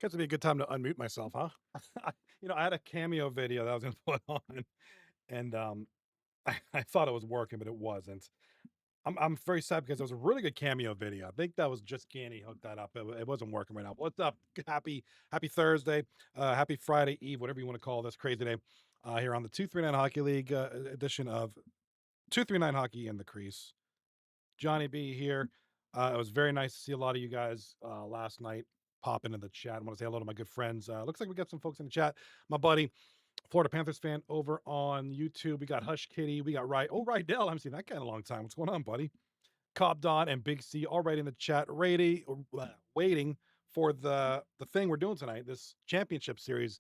Guess it'd be a good time to unmute myself, huh? I had a cameo video that I was gonna put on, and I thought it was working, but it wasn't. I'm very sad because it was a really good cameo video. I think that was just Canny hooked that up. It wasn't working right now. What's up? Happy Thursday, happy Friday Eve, whatever you want to call this crazy day. Here on the 239 Hockey League edition of 239 Hockey in the Crease. Johnny B here. It was very nice to see a lot of you guys last night pop into the chat. I want to say hello to my good friends. Looks like we got some folks in the chat. My buddy, Florida Panthers fan over on YouTube. We got Hush Kitty. We got Rydell. I haven't seen that guy in a long time. What's going on, buddy? Cobb Don and Big C already in the chat, ready, waiting for the thing we're doing tonight. This championship series,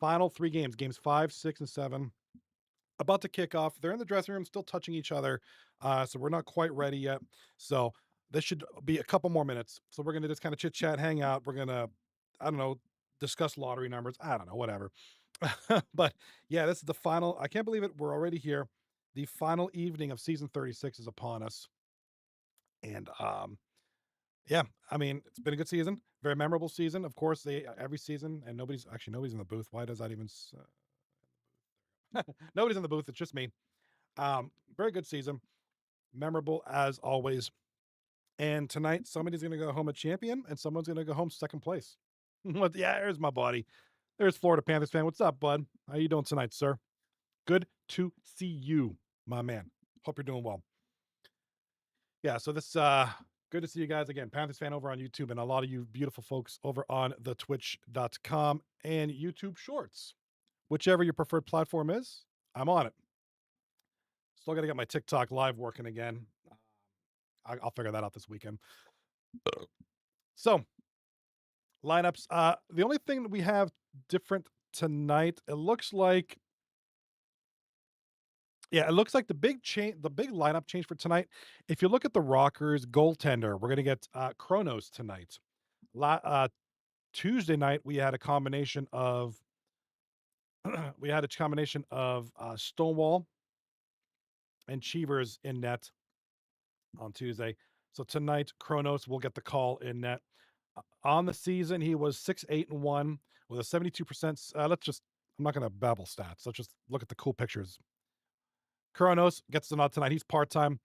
final three games, games 5, 6, and 7 about to kick off. They're in the dressing room, still touching each other. So we're not quite ready yet. So this should be a couple more minutes. So we're gonna just kind of chit chat, hang out. We're gonna, I don't know, discuss lottery numbers. I don't know, whatever. But yeah, this is the final. I can't believe it. We're already here. The final evening of season 36 is upon us. And yeah, I mean, it's been a good season, very memorable season. Of course, they every season, and nobody's in the booth. Why does that even nobody's in the booth, it's just me. Very good season, memorable as always. And tonight, somebody's going to go home a champion, and someone's going to go home second place. What? Yeah, there's my buddy. There's Florida Panthers fan. What's up, bud? How you doing tonight, sir? Good to see you, my man. Hope you're doing well. Yeah, so this good to see you guys again. Panthers fan over on YouTube, and a lot of you beautiful folks over on the twitch.com and YouTube Shorts. Whichever your preferred platform is, I'm on it. Still got to get my TikTok live working again. I'll figure that out this weekend. So, lineups. The only thing that we have different tonight, it looks like the big lineup change for tonight. If you look at the Rockers goaltender, we're gonna get Kronos tonight. Tuesday night we had a combination of Stonewall and Cheevers in net on Tuesday. So tonight, Kronos will get the call in net. On the season, he was 6-8-1 with a 72%. I'm not going to babble stats. Let's just look at the cool pictures. Kronos gets the nod tonight. He's part time.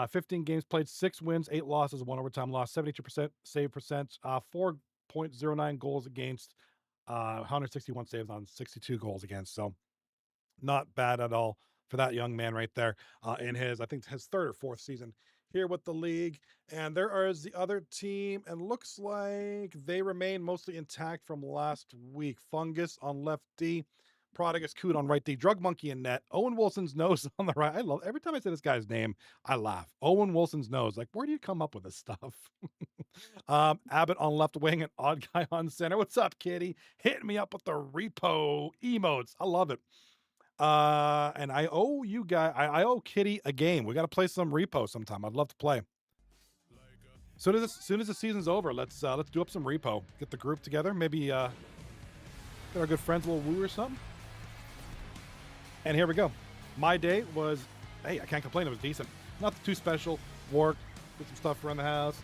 15 games played, 6 wins, 8 losses, 1 overtime loss, 72% save percent, 4.09 goals against, 161 saves on 62 goals against. So not bad at all for that young man right there in I think his third or fourth season here with the league. And there is the other team, and looks like they remain mostly intact from last week. Fungus on left D, Prodigus Coot on right D, Drug Monkey in net, Owen Wilson's nose on the right. I love every time I say this guy's name, I laugh. Owen Wilson's nose. Like, where do you come up with this stuff? Abbott on left wing and Odd Guy on center. What's up, kitty? Hitting me up with the repo emotes. I love it. And I owe you guys, I owe Kitty a game. We got to play some repo sometime. I'd love to play. Soon as the season's over, let's do up some repo. Get the group together. Maybe get our good friends a little woo or something. And here we go. My day was, hey, I can't complain. It was decent. Not too special. Work, did some stuff around the house.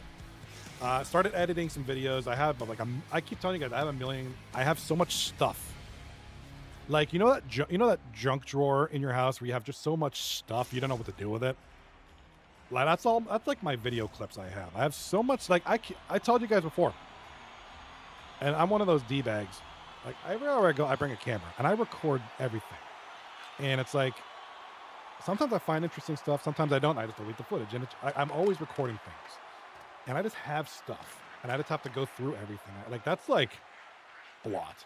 Started editing some videos. I keep telling you guys, I have so much stuff. Like, you know that junk drawer in your house where you have just so much stuff you don't know what to do with it. Like, that's like my video clips I have. I have so much. Like, I told you guys before, and I'm one of those d bags. Like, everywhere I go, I bring a camera and I record everything. And it's like, sometimes I find interesting stuff, sometimes I don't. I just delete the footage, and I'm always recording things, and I just have stuff, and I just have to go through everything. Like, that's like a lot.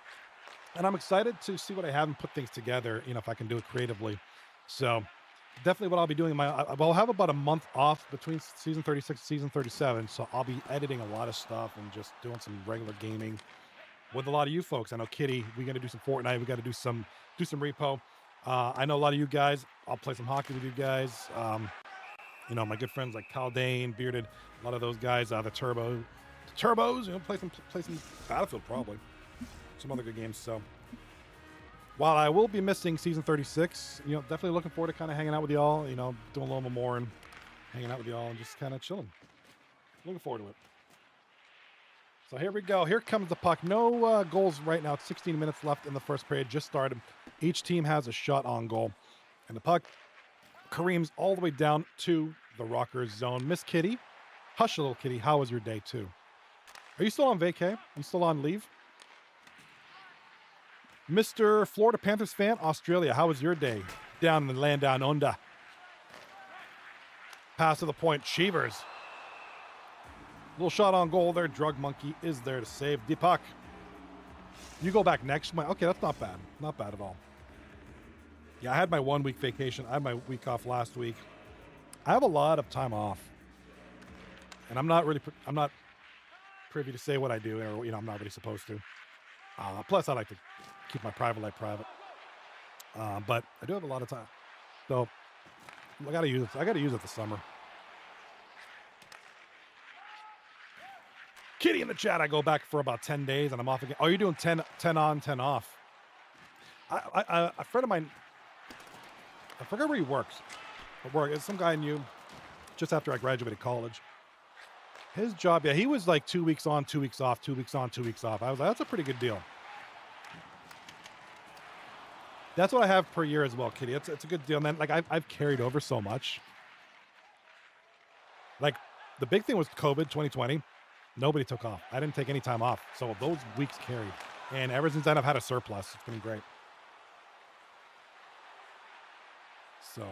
And I'm excited to see what I have and put things together, if I can do it creatively. So definitely what I'll be doing. I'll have about a month off between season 36 and season 37. So I'll be editing a lot of stuff and just doing some regular gaming with a lot of you folks. I know Kitty, we're going to do some Fortnite. We got to do some repo. I know a lot of you guys. I'll play some hockey with you guys. My good friends like Caldane, Bearded, a lot of those guys, the Turbos, play some Battlefield probably. Some other good games. So while I will be missing season 36, definitely looking forward to kind of hanging out with y'all, doing a little more and hanging out with y'all and just kind of chilling. Looking forward to it. So here we go. Here comes the puck. No goals right now. 16 minutes left in the first period. Just started. Each team has a shot on goal. And the puck careens all the way down to the Rockers zone. Miss Kitty, hush a little kitty. How was your day too? Are you still on vacay? You still on leave? Mr. Florida Panthers fan, Australia, how was your day down in the land down under? Pass to the point, Cheevers. Little shot on goal there. Drug Monkey is there to save the puck. You go back next month. Okay, that's not bad. Not bad at all. Yeah, I had my 1 week vacation. I had my week off last week. I have a lot of time off. And I'm not privy to say what I do, or, I'm not really supposed to. Plus, I like to keep my private life private. But I do have a lot of time. So I got to use it. I got to use it this summer. Kitty in the chat, I go back for about 10 days and I'm off again. Oh, you're doing 10 on, 10 off. A friend of mine, I forget where he works. It's some guy I knew just after I graduated college. His job, yeah, he was like 2 weeks on, 2 weeks off, 2 weeks on, 2 weeks off. I was like, that's a pretty good deal. That's what I have per year as well, Kitty. It's a good deal. And then, like, I've carried over so much. Like, the big thing was COVID 2020. Nobody took off. I didn't take any time off. So those weeks carried. And ever since then, I've had a surplus. It's been great. So,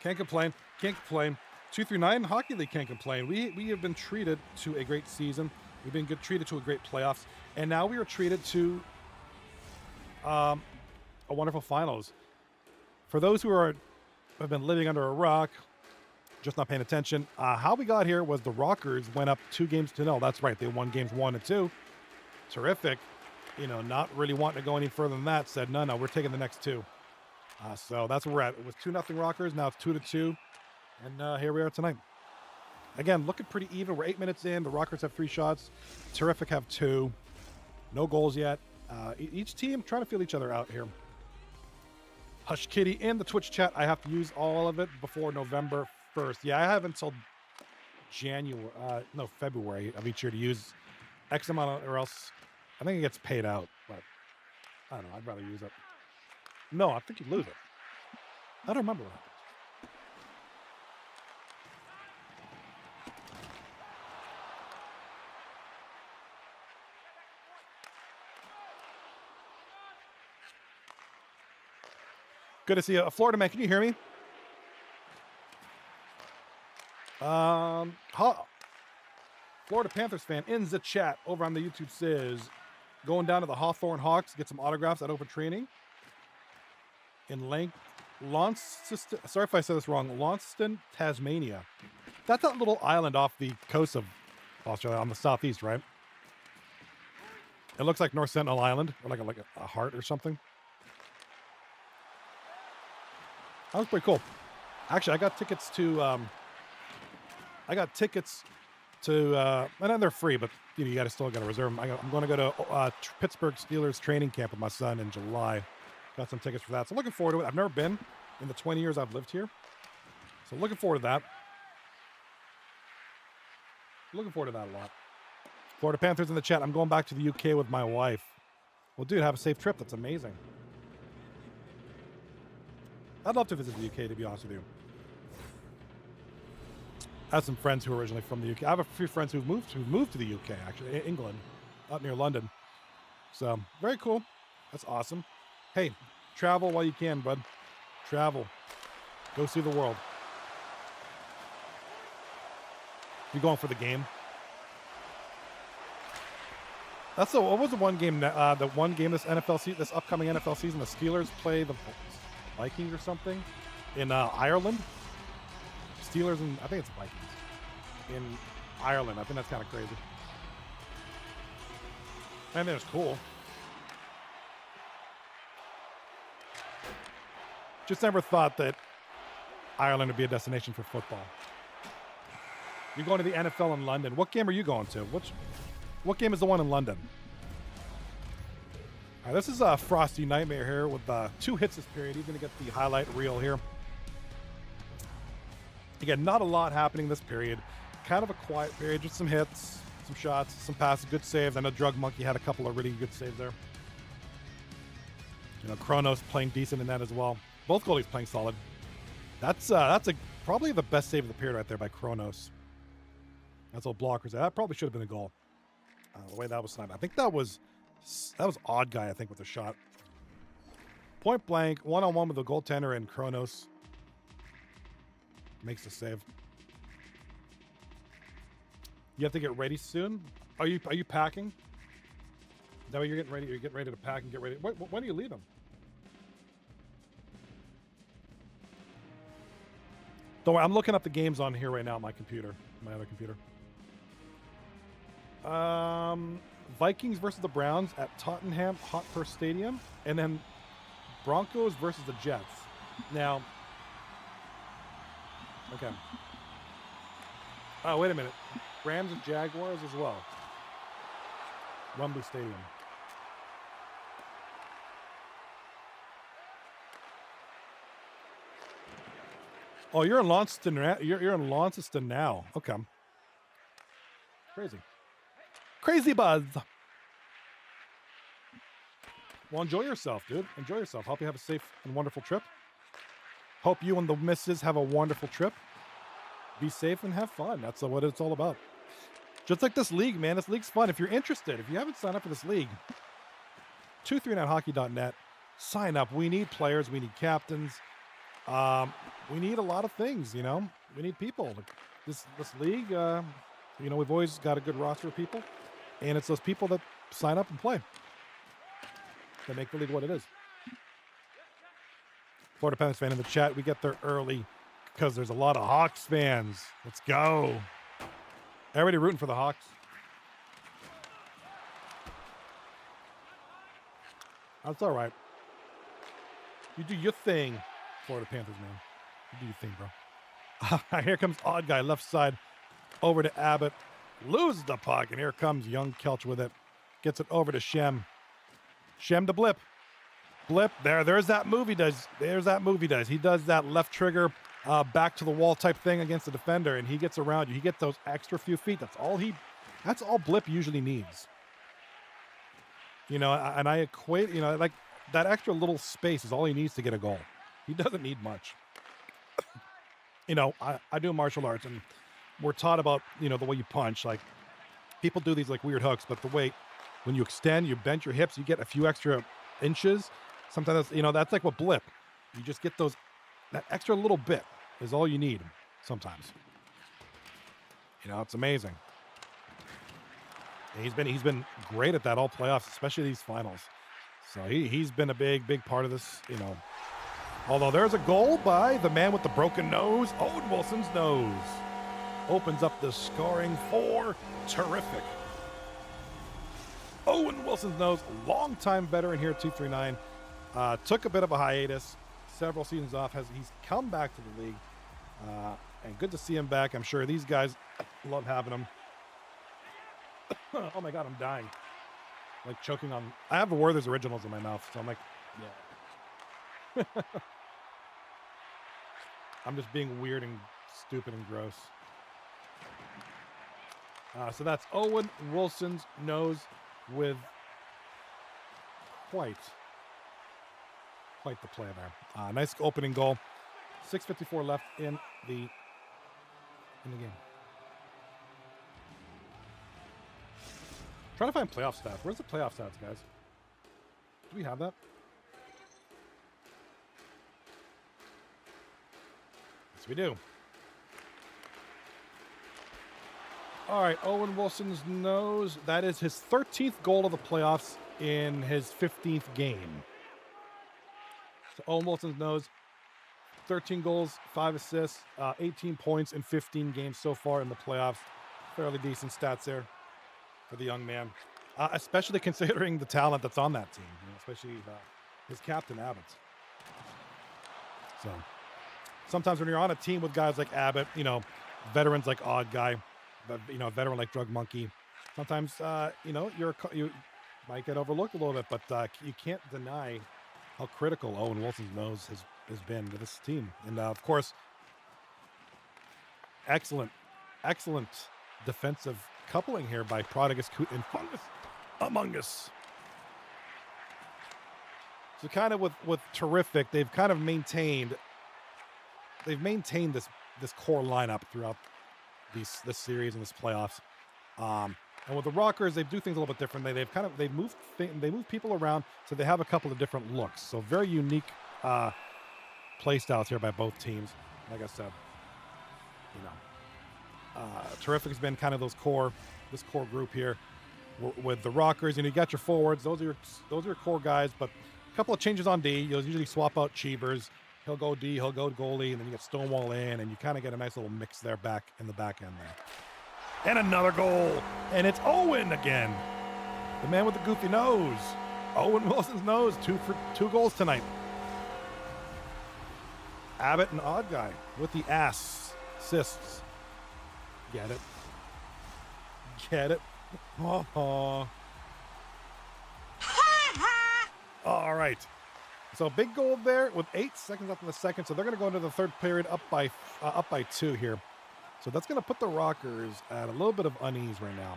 can't complain. Can't complain. 2-9 Hockey League can't complain. We have been treated to a great season. We've been treated to a great playoffs. And now we are treated to a wonderful finals. For those who have been living under a rock, just not paying attention, how we got here was the Rockers went up 2-0. That's right. They won games 1 and 2. Terrific. Not really wanting to go any further than that, said, no, we're taking the next 2. So that's where we're at. It was 2-0 Rockers. Now it's 2-2. And here we are tonight. Again, looking pretty even. We're 8 minutes in. The Rockers have 3 shots. Tarrific have 2. No goals yet. Each team trying to feel each other out here. Hush Kitty in the Twitch chat. I have to use all of it before November 1st. Yeah, I have until February of each year to use X amount, or else I think it gets paid out. But I don't know. I'd rather use it. No, I think you lose it. I don't remember what happens. Good to see you. Florida man, can you hear me? Florida Panthers fan in the chat over on the YouTube says, going down to the Hawthorne Hawks, get some autographs at open training in Launceston, sorry if I said this wrong, Launceston, Tasmania. That's that little island off the coast of Australia on the southeast, right? It looks like North Sentinel Island, or like a heart or something. That was pretty cool. Actually, I got tickets to, and then they're free, but you still got to reserve them. I'm going to go to Pittsburgh Steelers training camp with my son in July. Got some tickets for that. So looking forward to it. I've never been in the 20 years I've lived here. So looking forward to that. Looking forward to that a lot. Florida Panthers in the chat. I'm going back to the UK with my wife. Well, dude, have a safe trip. That's amazing. I'd love to visit the UK, to be honest with you. I have some friends who are originally from the UK. I have a few friends who've moved to the UK, actually, England, up near London. So, very cool. That's awesome. Hey, travel while you can, bud. Travel. Go see the world. You going for the game? What was the one game this NFL season, this upcoming NFL season? The Steelers play the Vikings or something in Ireland. Steelers and I think it's Vikings in Ireland. I think that's kind of crazy. I think it's cool. Just never thought that Ireland would be a destination for football. You're going to the NFL in London. What game are you going to? What game is the one in London? All right, this is a Frosty Nightmare here with 2 hits this period. He's going to get the highlight reel here. Again, not a lot happening this period. Kind of a quiet period, just some hits, some shots, some passes, good saves. I know Drug Monkey had a couple of really good saves there. You know, Kronos playing decent in that as well. Both goalies playing solid. That's probably the best save of the period right there by Kronos. That's all blockers. That probably should have been a goal. The way that was sniped. I think that was Odd Guy, I think, with the shot. Point blank, one-on-one with the goaltender, and Kronos makes the save. You have to get ready soon. Are you packing? Is that what you're getting ready? You're getting ready to pack and get ready. When do you leave them? Don't worry, I'm looking up the games on here right now on my computer, my other computer. Vikings versus the Browns at Tottenham Hotspur Stadium, and then Broncos versus the Jets. Now, okay. Oh, wait a minute. Rams and Jaguars as well. Wembley Stadium. Oh, you're in Launceston. You're in Launceston now. Okay. Crazy. Crazy buzz. Well, enjoy yourself, dude. Enjoy yourself. Hope you have a safe and wonderful trip. Hope you and the missus have a wonderful trip. Be safe and have fun. That's what it's all about. Just like this league, man. This league's fun. If you're interested, if you haven't signed up for this league, 239hockey.net. Sign up. We need players. We need captains. We need a lot of things, you know. We need people. This league, you know, we've always got a good roster of people, and it's those people that sign up and play that make the league what it is. Florida Panthers fan in the chat. We get there early because there's a lot of Hawks fans. Let's go. Everybody rooting for the Hawks. That's all right. You do your thing, Florida Panthers, man. You do your thing, bro. Here comes Odd Guy, left side, over to Abbott. Loses the puck, and here comes Young Kelch with it. Gets it over to Shem. Shem to Blip. Blip, there's that move he does. There's that move he does. He does that left trigger, back to the wall type thing against the defender, and he gets around you. He gets those extra few feet. That's all Blip usually needs. You know, and I equate, you know, like that extra little space is all he needs to get a goal. He doesn't need much. You know, I do martial arts, and we're taught about, you know, the way you punch. Like, people do these like weird hooks, but the way when you extend, you bend your hips, you get a few extra inches. Sometimes, you know, that's like what Blip. You just get that extra little bit is all you need sometimes. You know, it's amazing. And he's been great at that all playoffs, especially these finals. So he's been a big part of this, you know. Although there's a goal by the man with the broken nose. Owen Wilson's nose opens up the scoring for Tarrific. Owen Wilson's nose, longtime veteran here at 239. Took a bit of a hiatus, several seasons off. He's come back to the league, and good to see him back. I'm sure these guys love having him. Oh my God, I'm dying. Like choking on. I have the Werther's Originals in my mouth, so I'm like, yeah. I'm just being weird and stupid and gross. So that's Owen Wilson's nose with quite the play there. Nice opening goal. 6:54 left in the game. Trying to find playoff stats. Where's the playoff stats, guys? Do we have that? Yes, we do. All right, Owen Wilson's nose. That is his 13th goal of the playoffs in his 15th game. So Owen Wilson's nose, 13 goals, 5 assists, 18 points in 15 games so far in the playoffs. Fairly decent stats there for the young man, especially considering the talent that's on that team, you know, especially his captain, Abbott. So sometimes when you're on a team with guys like Abbott, you know, veterans like Odd Guy, but, you know, a veteran like Drug Monkey, sometimes, you know, you might get overlooked a little bit, but you can't deny how critical Owen Wilson's nose has been to this team. And, of course, excellent defensive coupling here by Prodigus, Coot, and Fungus Among Us. So kind of with Tarrific, they've kind of maintained this core lineup throughout this series and this playoffs. And with the Rockers, they do things a little bit differently. They move people around, so they have a couple of different looks. So very unique play styles here by both teams. Like I said, Tarrific has been kind of this core group here. With the Rockers, you got your forwards. Those are your core guys. But a couple of changes on D. You'll usually swap out Cheevers. He'll go D. He'll go goalie, and then you get Stonewall in, and you kind of get a nice little mix there back in the back end there. And another goal. And it's Owen again. The man with the goofy nose. Owen Wilson's nose. Two goals tonight. Abbott and Odd Guy with the assists. Get it? Get it? Oh. All right. So big goal there with 8 seconds left in the second. So they're going to go into the third period up by 2 here. So that's going to put the Rockers at a little bit of unease right now.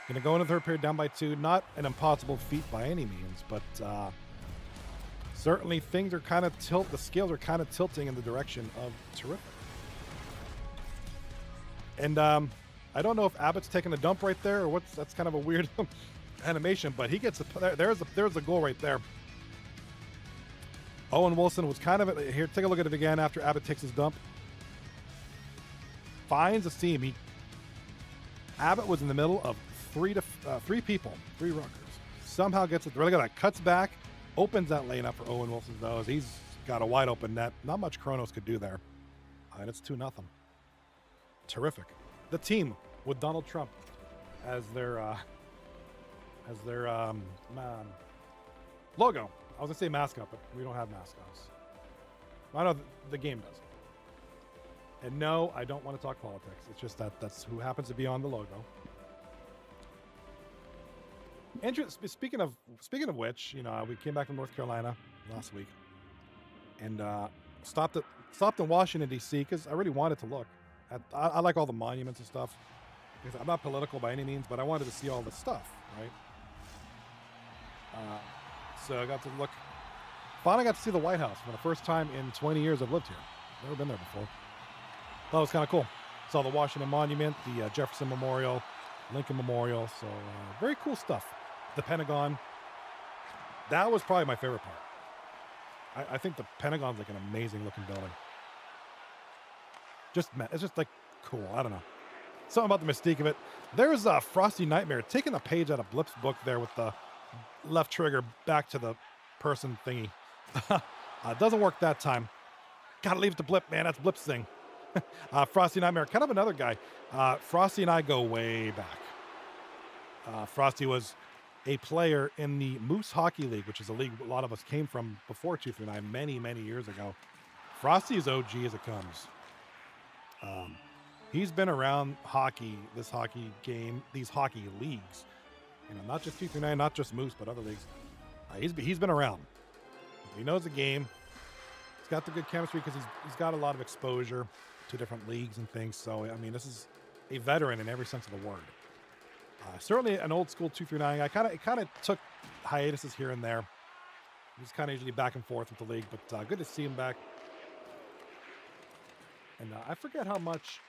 Going to go into the third period down by 2. Not an impossible feat by any means, but certainly things are kind of the scales are kind of tilting in the direction of Tarrific. And I don't know if Abbott's taking a dump right there or that's kind of a weird animation, but he gets there's a goal right there. Owen Wilson was kind of here. Take a look at it again after Abbott takes his dump. Finds a seam. Abbott was in the middle of three Rockers. Somehow gets it. Look at that. Cuts back, opens that lane up for Owen Wilson's nose. He's got a wide open net. Not much Kronos could do there. And it's 2-0. Tarrific. The team with Donald Trump as their logo. I was gonna say mascot, but we don't have mascots. I know the game does. And no, I don't want to talk politics. It's just that's who happens to be on the logo. Andrew, speaking of which, we came back from North Carolina last week, and stopped in Washington D.C. because I really wanted to look. I like all the monuments and stuff. Because I'm not political by any means, but I wanted to see all the stuff, right? So I got to look. Finally got to see the White House for the first time in 20 years I've lived here. Never been there before. That was kind of cool. Saw the Washington Monument, the Jefferson Memorial, Lincoln Memorial. So very cool stuff. The Pentagon. That was probably my favorite part. I think the Pentagon's like an amazing looking building. It's just like cool. I don't know. Something about the mystique of it. There's a Frosty Nightmare taking a page out of Blip's book there with the left trigger back to the person thingy. Doesn't work that time. Gotta leave it to Blip, man. That's Blip's thing. Frosty Nightmare, kind of another guy. Frosty and I go way back. Frosty was a player in the Moose Hockey League, which is a league a lot of us came from before 239 many, many years ago. Frosty is OG as it comes. He's been around hockey, this hockey game, these hockey leagues. Not just 239, not just Moose, but other leagues. He's been around. He knows the game. He's got the good chemistry because he's got a lot of exposure to different leagues and things. So, this is a veteran in every sense of the word. Certainly an old school 239. It kind of took hiatuses here and there. He's kind of usually back and forth with the league, but good to see him back. And I forget how much.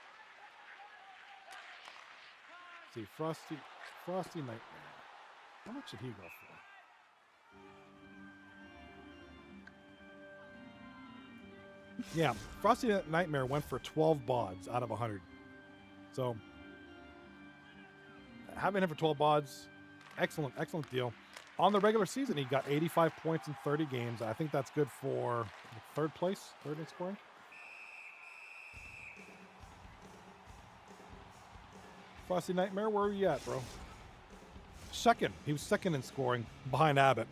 See, Frosty Nightmare. How much did he go for? Yeah, Frosty Nightmare went for 12 bods out of 100. So, having him for 12 bods, excellent deal. On the regular season, he got 85 points in 30 games. I think that's good for third in scoring. Frosty Nightmare, where are you at, bro? Second. He was second in scoring behind Abbott.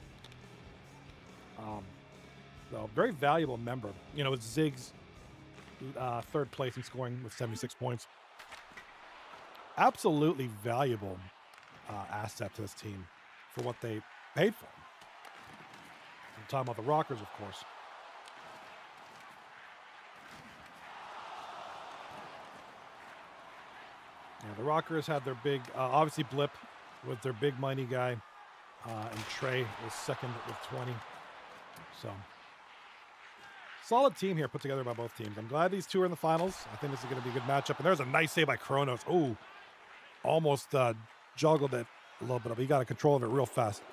So very valuable member. With Zig's third place in scoring with 76 points. Absolutely valuable asset to this team for what they paid for him. I'm talking about the Rockers, of course. The Rockers had their big, obviously Blip was their big money guy, and Trey was second with 20. So, solid team here put together by both teams. I'm glad these two are in the finals. I think this is going to be a good matchup. And there's a nice save by Kronos. Oh, almost joggled it a little bit. But he got a control of it real fast.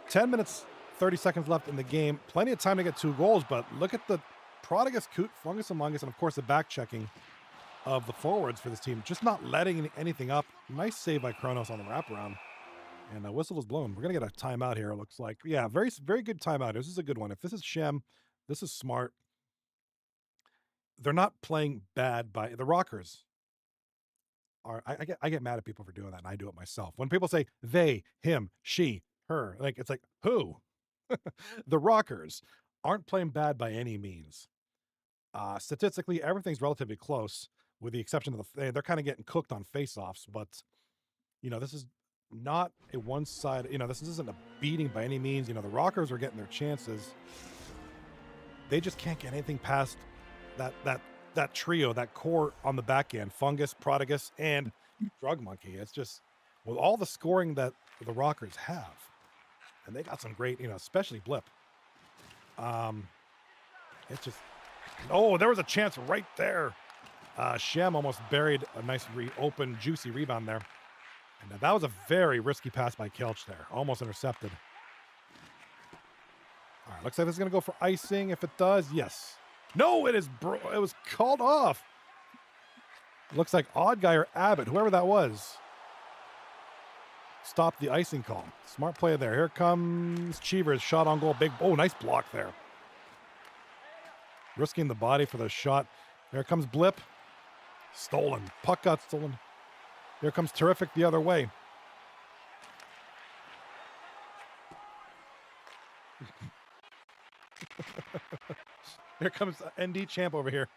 10 minutes, 30 seconds left in the game. Plenty of time to get 2 goals. But look at the Prodigus, Coot, Fungus Among Us, and of course the back checking of the forwards for this team. Just not letting anything up. Nice save by Kronos on the wraparound. And the whistle was blown. We're going to get a timeout here, it looks like. Yeah, very, very good timeout. This is a good one. If this is Shem, this is smart. They're not playing bad by the Rockers. I get mad at people for doing that, and I do it myself. When people say they, him, she, her, like it's like who? The Rockers aren't playing bad by any means. Statistically, everything's relatively close, with the exception of they're kind of getting cooked on face-offs. But this is not a one-side. This isn't a beating by any means. The Rockers are getting their chances. They just can't get anything past that trio, that core on the back end, Fungus, Prodigus, and Drug Monkey. It's just, with all the scoring that the Rockers have, and they got some great, especially Blip. It's just, there was a chance right there. Shem almost buried a nice open, juicy rebound there. And that was a very risky pass by Kelch there. Almost intercepted. All right, looks like this is going to go for icing. If it does, yes. No, it was called off. Looks like Odd Guy or Abbott, whoever that was, stopped the icing call. Smart play there. Here comes Cheever's shot on goal. Nice block there. Risking the body for the shot. There comes Blip. Stolen. Puck got stolen. Here comes Tarrific the other way. Here comes ND Champ over here.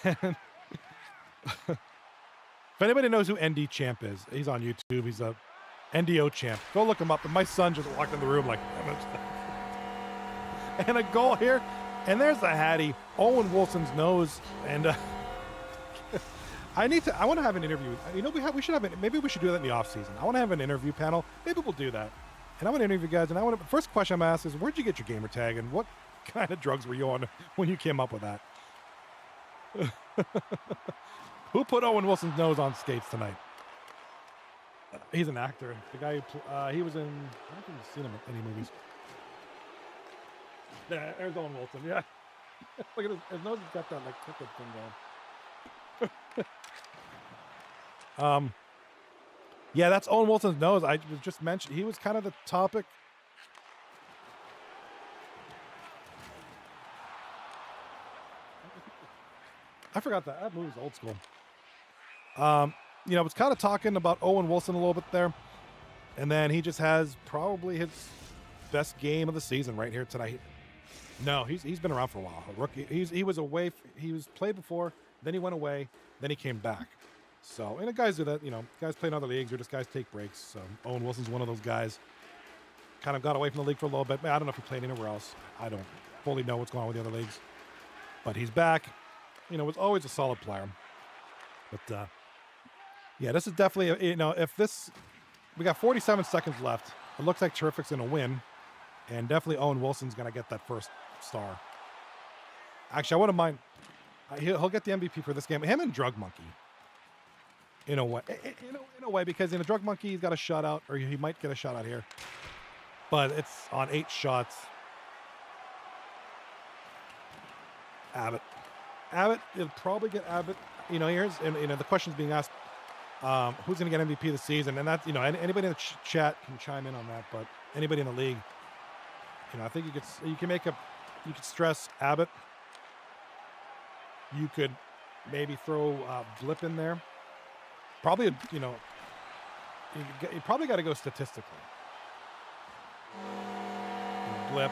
If anybody knows who ND Champ is, he's on YouTube. He's a NDO champ. Go look him up. And my son just walked in the room like, and a goal here. And there's the Hattie. Owen Wilson's nose. And I want to have an interview. We should have maybe we should do that in the off season. I want to have an interview panel. Maybe we'll do that. And I want to interview you guys. And first question I'm going to ask is, where'd you get your gamer tag? And what kind of drugs were you on when you came up with that? Who put Owen Wilson's nose on skates tonight? He's an actor. The guy who he was in, I don't think you've seen him in any movies. Yeah, there's Owen Wilson. Yeah. Look at his nose has got that like crooked thing going. Yeah, that's Owen Wilson's nose. I was just mentioned. He was kind of the topic. I forgot that. That movie's old school. Was kind of talking about Owen Wilson a little bit there. And then he just has probably his best game of the season right here tonight. No, he's been around for a while. A rookie. He was away. He was played before. Then he went away. Then he came back. So, and the guys do that, guys play in other leagues or just guys take breaks. So Owen Wilson's one of those guys. Kind of got away from the league for a little bit. I don't know if he played anywhere else. I don't fully know what's going on with the other leagues. But he's back. Was always a solid player. But, yeah, this is definitely, we got 47 seconds left. It looks like Tarrific's going to win. And definitely Owen Wilson's going to get that first star. Actually, I wouldn't mind. He'll get the MVP for this game. Him and Drug Monkey. In a way, because in a Drug Monkey, he's got a shutout, or he might get a shutout here. But it's on 8 shots. Abbott. It'll probably get Abbott. Here's, the question's being asked, who's going to get MVP this season? And that's, anybody in the chat can chime in on that, but anybody in the league, I think you could stress Abbott. You could maybe throw Blip in there. Probably, you probably got to go statistically. Blip,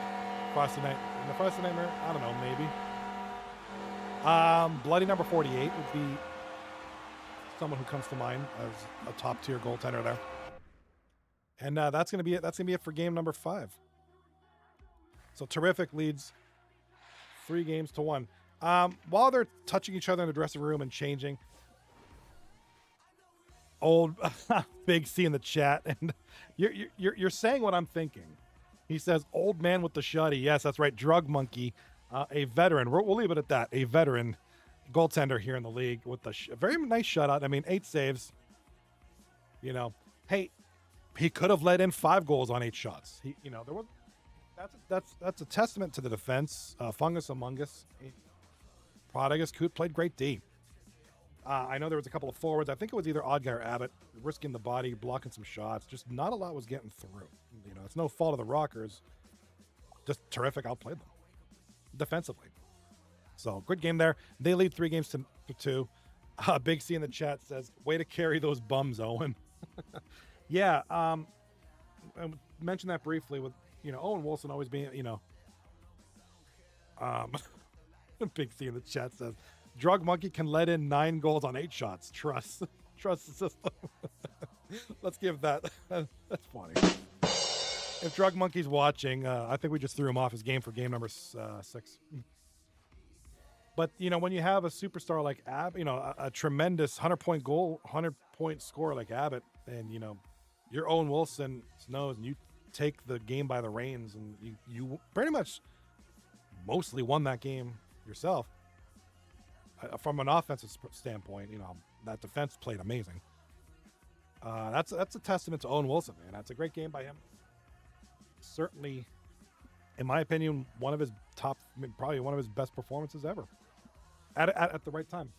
Frosty Night, in the Frosty Nightmare, I don't know, maybe. Bloody number 48 would be someone who comes to mind as a top tier goaltender there. And that's gonna be it. That's gonna be it for game number 5. So Tarrific leads 3-1. While they're touching each other in the dressing room and changing, old Big C in the chat, and you're saying what I'm thinking. He says, "Old man with the shutty." Yes, that's right. Drug monkey, a veteran. We'll leave it at that. A veteran goaltender here in the league with the very nice shutout. I mean, 8 saves. You know, hey, he could have let in 5 goals on 8 shots. There was that's a testament to the defense. Fungus among us. Prodigus Coot played great D. I know there was a couple of forwards. I think it was either Odguy or Abbott risking the body, blocking some shots. Just not a lot was getting through. It's no fault of the Rockers. Just terrific. Outplayed them defensively. So good game there. They lead 3 games to 2. Big C in the chat says, "Way to carry those bums, Owen." Yeah. I mentioned that briefly with Owen Wilson always being Big C in the chat says, "Drug monkey can let in 9 goals on 8 shots. Trust the system." Let's give that. That's funny. If Drug monkey's watching, I think we just threw him off his game for game number 6. But when you have a superstar like a tremendous 100-point scorer like Abbott, and your Owen Wilson knows, and you take the game by the reins, and you pretty much mostly won that game yourself. From an offensive standpoint, that defense played amazing. That's a testament to Owen Wilson, man. That's a great game by him. Certainly, in my opinion, one of his probably one of his best performances ever. At the right time.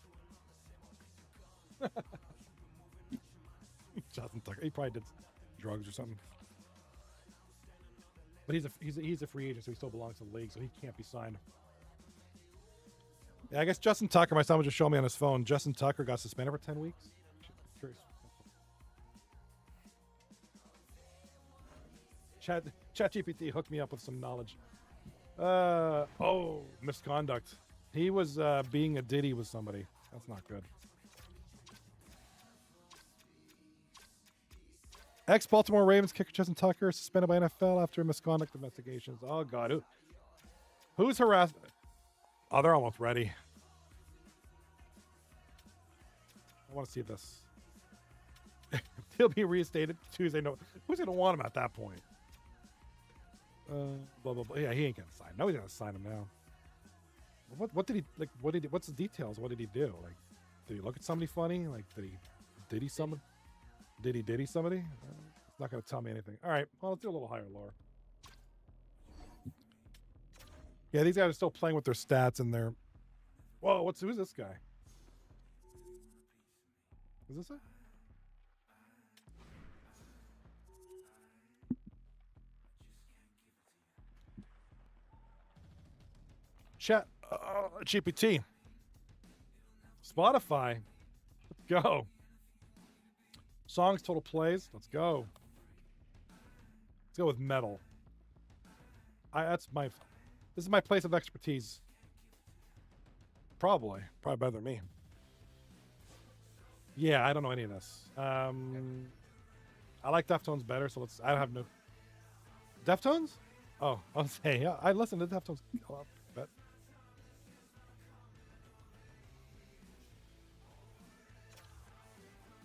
Justin Tucker, he probably did drugs or something. But he's a free agent, so he still belongs to the league, so he can't be signed. Yeah, I guess Justin Tucker, my son was just showing me on his phone, Justin Tucker got suspended for 10 weeks. Curious. ChatGPT hooked me up with some knowledge. Misconduct. He was being a ditty with somebody. That's not good. Ex-Baltimore Ravens kicker Justin Tucker suspended by NFL after misconduct investigations. Oh, God. Who's harassed? Oh, they're almost ready. I want to see this. He'll be reinstated Tuesday. No, who's going to want him at that point? Blah, blah, blah. Yeah, he ain't going to sign. Nobody's going to sign him now. What did he, like, what's the details? What did he do? Like, did he look at somebody funny? Like, did he somebody? It's not going to tell me anything. All right, well, let's do a little higher lower. Yeah, these guys are still playing with their stats and their... Whoa, who's this guy? Is this it? Chat, GPT. Spotify. Let's go. Songs, total plays. Let's go. Let's go with metal. This is my place of expertise. Probably better than me. Yeah, I don't know any of this. I like Deftones better, so I don't have no... Deftones? Oh, I'll say, yeah, I listen to Deftones a lot, but...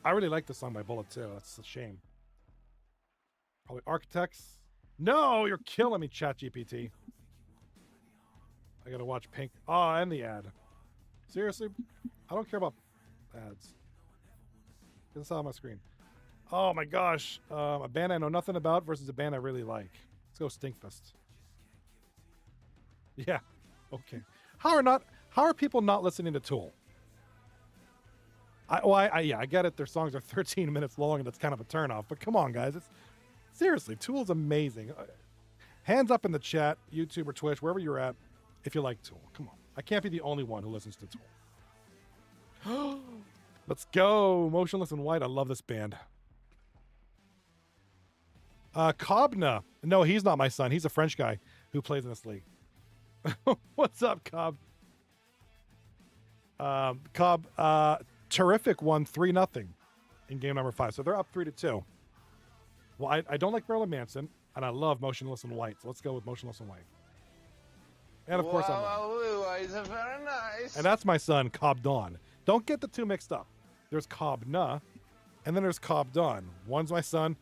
I really like this song by Bullet, too. That's a shame. Probably Architects. No, you're killing me, ChatGPT. I gotta watch Pink. Oh, and the ad. Seriously? I don't care about ads. It's on my screen. Oh my gosh. A band I know nothing about versus a band I really like. Let's go Stinkfist. Yeah. Okay. How are people not listening to Tool? I get it. Their songs are 13 minutes long and that's kind of a turnoff. But come on, guys. Seriously, Tool's amazing. Hands up in the chat, YouTube or Twitch, wherever you're at, if you like Tool. Come on. I can't be the only one who listens to Tool. Let's go. Motionless in White. I love this band. Kobna. No, he's not my son. He's a French guy who plays in this league. What's up, Cobb? Cobb, Tarrific won 3-0 in game number 5. So they're up 3-2. Well, I don't like Marilyn Manson, and I love Motionless in White. So let's go with Motionless in White. And of course I'm wrong. Is very nice. And that's my son, Cobb Dawn. Don't get the two mixed up. There's Cobb Na, and then there's Cobb Dawn. One's my son.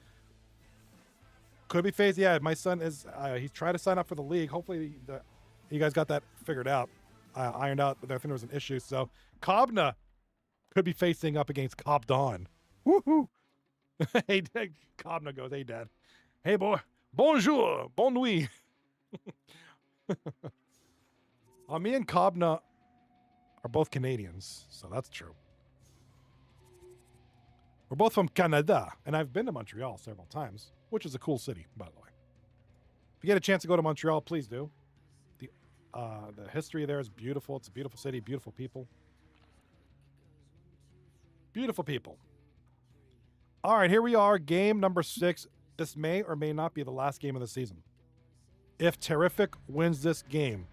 Could be phased. Yeah, my son is. He's trying to sign up for the league. Hopefully, you guys got that figured out, ironed out. But I think there was an issue. So Cobb Na could be facing up against Cobb Dawn. Woohoo! Hey, Cobb Na goes, "Hey, Dad. Hey, boy. Bonjour. Bonne nuit." Me and Cobb Na are both Canadians, so that's true. We're both from Canada, and I've been to Montreal several times, which is a cool city, by the way. If you get a chance to go to Montreal, please do. The history there is beautiful. It's a beautiful city, beautiful people. Beautiful people. All right, here we are, game number 6. This may or may not be the last game of the season. If Tarrific wins this game,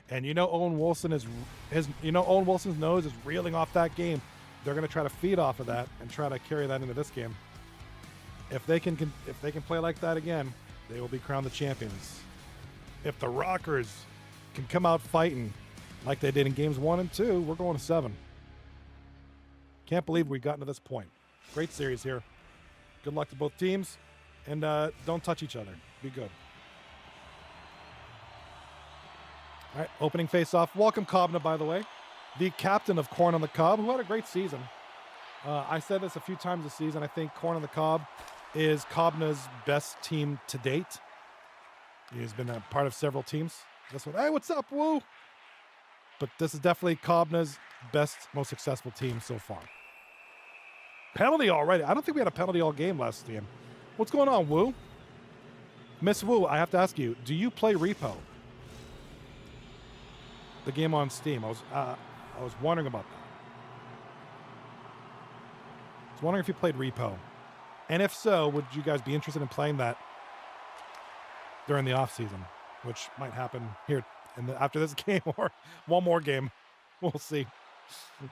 and Owen Wilson's nose is reeling off that game, they're going to try to feed off of that and try to carry that into this game. If they can play like that again, they will be crowned the champions. If the Rockers can come out fighting like they did in games 1 and 2, we're going to 7. Can't believe we've gotten to this point. Great series here. Good luck to both teams, and don't touch each other. Be good. All right, opening face-off. Welcome, Cobb Na, by the way. The captain of Corn on the Cob, who had a great season. I said this a few times this season. I think Corn on the Cob is Cobb Na's best team to date. He's been a part of several teams. This one, hey, what's up, woo? But this is definitely Cobb Na's best, most successful team so far. Penalty already. I don't think we had a penalty all game last game. What's going on, Woo? Miss Woo, I have to ask you, do you play Repo? The game on Steam. I was wondering about that. I was wondering if you played Repo. And if so, would you guys be interested in playing that during the off season, which might happen here after this game or one more game. We'll see.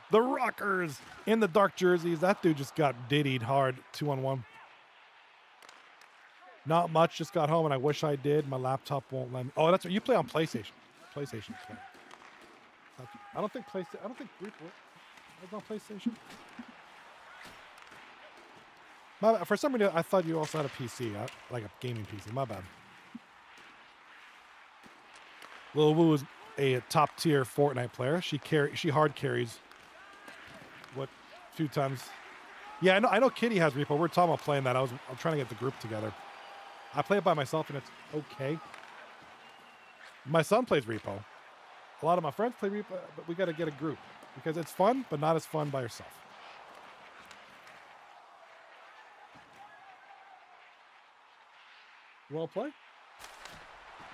The Rockers in the dark jerseys. That dude just got diddied hard 2-on-1. Not much. Just got home and I wish I did. My laptop won't let me. Oh, that's right. You play on PlayStation. PlayStation. I don't think PlayStation. I don't think Repo was on PlayStation. For some reason, I thought you also had a PC, like a gaming PC. My bad. Lil Wu is a top tier Fortnite player. She hard carries. What, a few times? Yeah, I know. Kitty has Repo. We're talking about playing that. I'm trying to get the group together. I play it by myself and it's okay. My son plays Repo. A lot of my friends play Repo, but we got to get a group because it's fun, but not as fun by yourself. You want to play?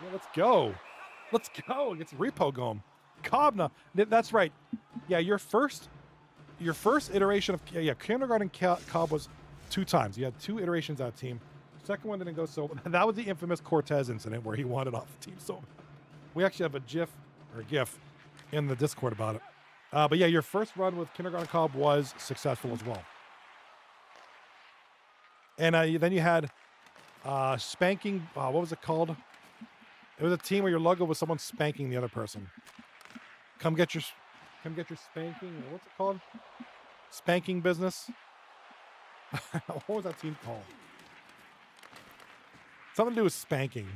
Yeah, let's go. Let's go. Get some Repo going. Cobb Na. That's right. Yeah, your first iteration of Kindergarten Cobb was 2 times. You had 2 iterations out of team. Second one didn't go so. That was the infamous Cortez incident where he wanted off the team. So we actually have a GIF in the Discord about it. But yeah, your first run with Kindergarten Cobb was successful as well. And then you had spanking. What was it called? It was a team where your logo was someone spanking the other person. Come get your spanking. What's it called? Spanking business. What was that team called? Something to do with spanking.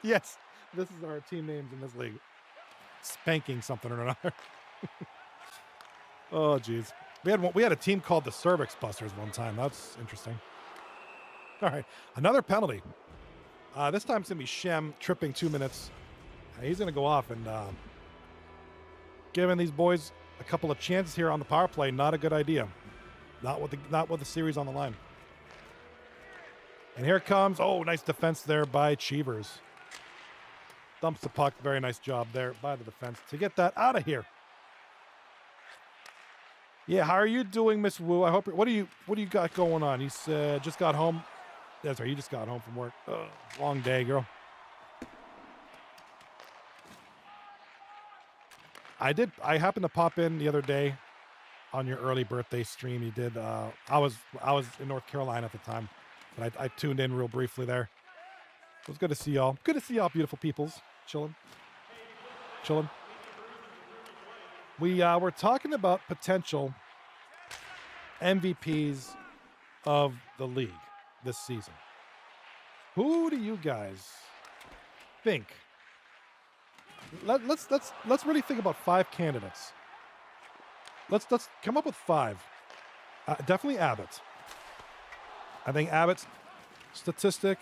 Yes, this is our team names in this league. Spanking something or another. Oh, geez. We had a team called the Cervix Busters one time. That's interesting. All right, another penalty. This time it's going to be Shem tripping 2 minutes. He's going to go off and giving these boys a couple of chances here on the power play. Not a good idea. Not with the series on the line. And here it comes. Oh, nice defense there by Cheevers. Dumps the puck. Very nice job there by the defense to get that out of here. Yeah, how are you doing, Miss Wu? I hope. What do you got going on? He said just got home. That's right. You just got home from work. Long day, girl. I happened to pop in the other day on your early birthday stream. You did. I was in North Carolina at the time, but I tuned in real briefly there. It was good to see y'all. Good to see y'all, beautiful peoples. Chilling. Chilling. We're talking about potential MVPs of the league this season. Who do you guys think? Let's really think about 5 candidates. Let's come up with 5. Definitely Abbott. I think Abbott's statistically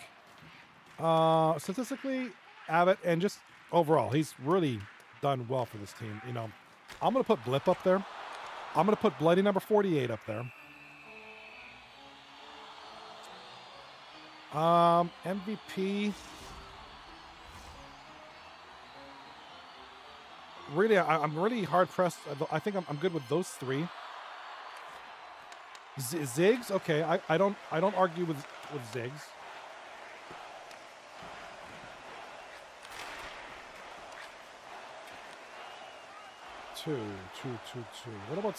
Abbott, and just overall, he's really done well for this team. You know, I'm gonna put Blip up there. I'm gonna put Bloody number 48 up there. MVP. Really, I'm really hard pressed. I think I'm good with those 3. Ziggs, okay. I don't argue with Ziggs. Two. What about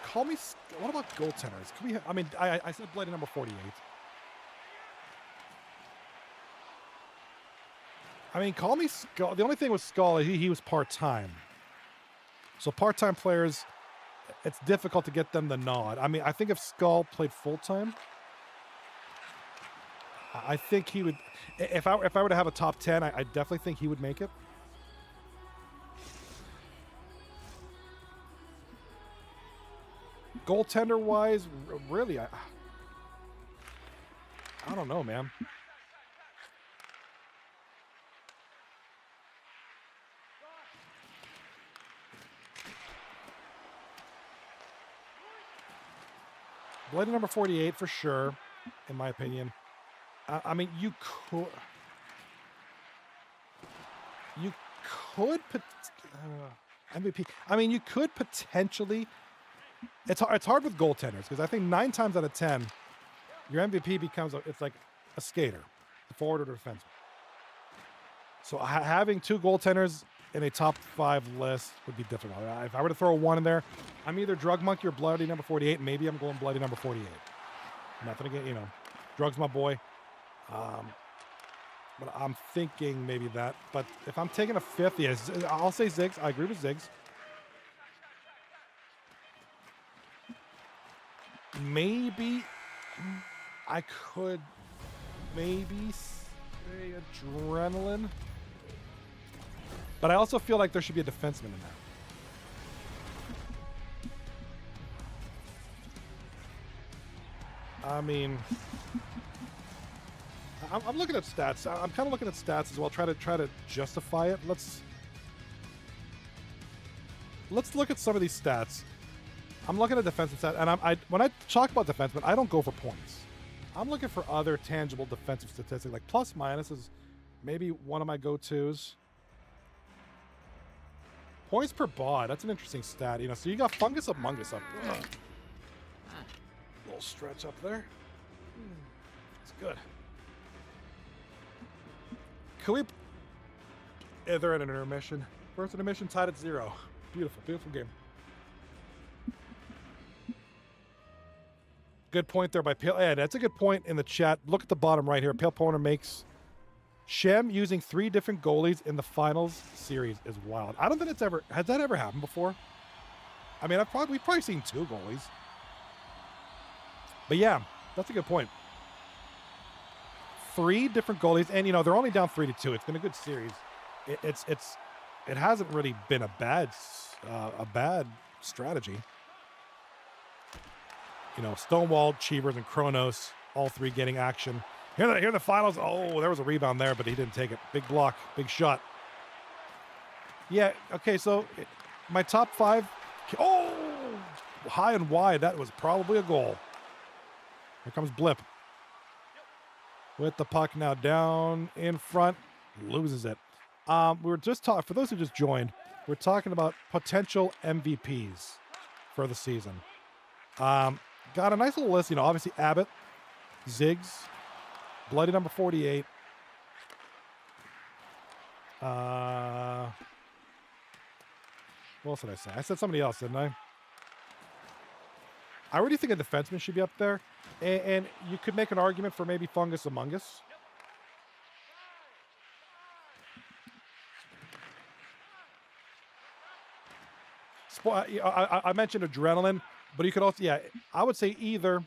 call me? What about goaltenders? Can we? I mean, I said Bloody number 48. I mean, call me Skull. The only thing with Skull, he was part-time. So part-time players, it's difficult to get them the nod. I mean, I think if Skull played full-time, I think he would. If I were to have a top 10, I definitely think he would make it. Goaltender-wise, really, I don't know, man. Bloody number 48 for sure, in my opinion. I mean, you could MVP. I mean, you could potentially. It's hard with goaltenders because I think 9 times out of 10, your MVP becomes it's like a skater, a forward or a defenseman. So having 2 goaltenders in a top 5 list would be difficult. If I were to throw 1 in there, I'm either Drug Monkey or Bloody number 48. Maybe I'm going Bloody number 48. Nothing again, you know. Drug's my boy. But I'm thinking maybe that. But if I'm taking a 5th, yes, I'll say Ziggs. I agree with Ziggs. Maybe I could maybe say Adrenaline. But I also feel like there should be a defenseman in there. I mean, I'm looking at stats. I'm kind of looking at stats as well. Try to justify it. Let's look at some of these stats. I'm looking at defensive stats, and when I talk about defensemen, I don't go for points. I'm looking for other tangible defensive statistics, like plus minus is maybe one of my go-tos. Points per bod, that's an interesting stat. You know, so you got Fungus Among Us up. Little stretch up there. It's good. Can we? They're in an intermission. First intermission tied at 0. Beautiful, beautiful game. Good point there by Pale. Yeah, that's a good point in the chat. Look at the bottom right here. Pale Poner makes Shem using 3 different goalies in the finals series is wild. I don't think has that ever happened before? I mean, we've probably seen 2 goalies. But yeah, that's a good point. 3 different goalies, and you know they're only down 3-2. It's been a good series. It hasn't really been a bad strategy. You know, Stonewall, Cheevers, and Kronos, all 3 getting action. Here are the finals. Oh, there was a rebound there, but he didn't take it. Big block, big shot. Yeah, okay, so my top 5. Oh, high and wide. That was probably a goal. Here comes Blip. With the puck now down in front. Loses it. We were just talking, for those who just joined, we're talking about potential MVPs for the season. Got a nice little list, you know, obviously Abbott, Ziggs, Bloody number 48. What else did I say? I said somebody else, didn't I? I already think a defenseman should be up there. And you could make an argument for maybe Fungus Among Us. I mentioned adrenaline, but you could also, yeah, I would say either.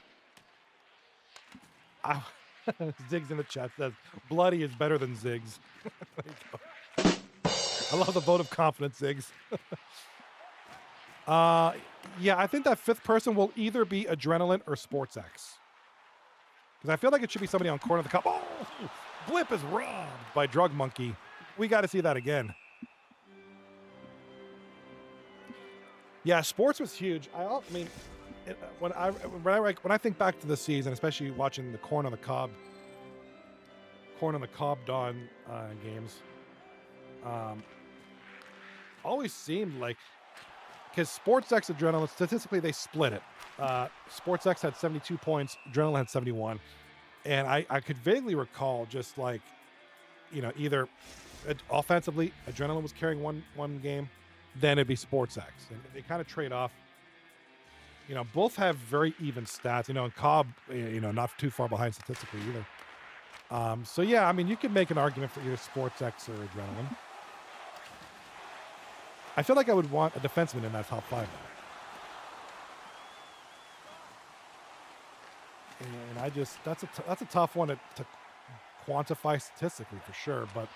Ziggs in the chat says bloody is better than Ziggs. There you go. I love the vote of confidence, Ziggs. Yeah, I think that fifth person will either be adrenaline or Sports X. Because I feel like it should be somebody on corner of the cup. Oh, Blip is robbed by Drug Monkey. We got to see that again. Yeah, sports was huge. I mean, when I think back to the season, especially watching the Corn on the Cob Dawn games, always seemed like, because Sports X Adrenaline, statistically they split it. Sports X had 72 points, Adrenaline had 71, and I could vaguely recall just like, either offensively Adrenaline was carrying one game, then it'd be Sports X, and they kind of trade off. Both have very even stats. And Cobb, not too far behind statistically either. So yeah, I mean, you could make an argument for either Sports X or Adrenaline. I feel like I would want a defenseman in that top five though. And I just, that's a tough one to quantify statistically for sure, but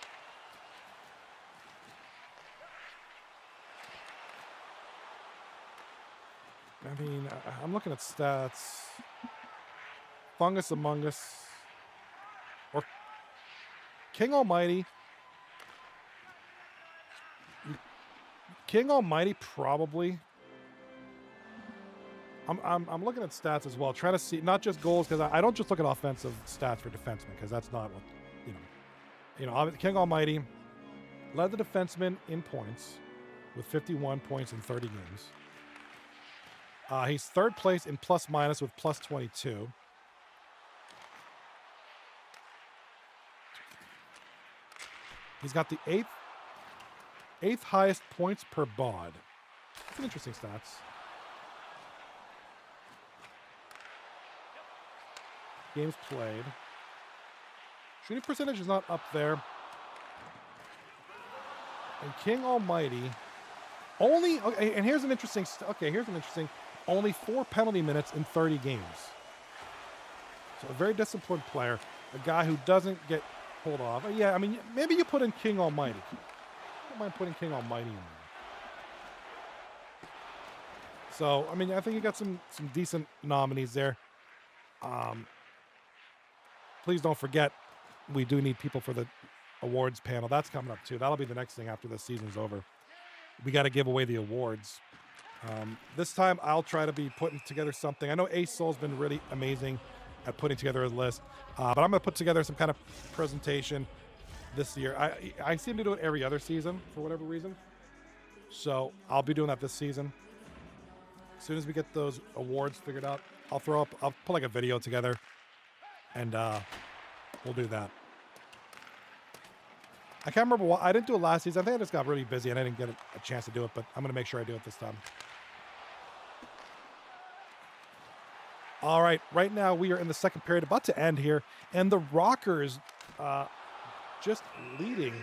I mean, I'm looking at stats. Fungus Among Us or King Almighty. King Almighty probably. I'm looking at stats as well, trying to see not just goals, because I don't just look at offensive stats for defensemen, because that's not what King Almighty led the defenseman in points with 51 points in 30 games. He's third place in plus minus with plus 22. He's got the eighth highest points per baud. That's an interesting stats. Games played. Shooting percentage is not up there. And King Almighty only, okay, and here's an interesting, only 4 penalty minutes in 30 games. So a very disciplined player, a guy who doesn't get pulled off. Yeah, I mean, maybe you put in King Almighty. I don't mind putting King Almighty in there. So, I mean, I think you got some decent nominees there. Please don't forget, we do need people for the awards panel. That's coming up too. That'll be the next thing after the season's over. We got to give away the awards. This time I'll try to be putting together something. I know Ace Soul's been really amazing at putting together a list, but I'm going to put together some kind of presentation this year. I seem to do it every other season for whatever reason. So I'll be doing that this season. As soon as we get those awards figured out, I'll put like a video together, and we'll do that. I can't remember why I didn't do it last season. I think I just got really busy and I didn't get a chance to do it, but I'm going to make sure I do it this time. All right, right now we are in the second period, about to end here, and the Rockers just leading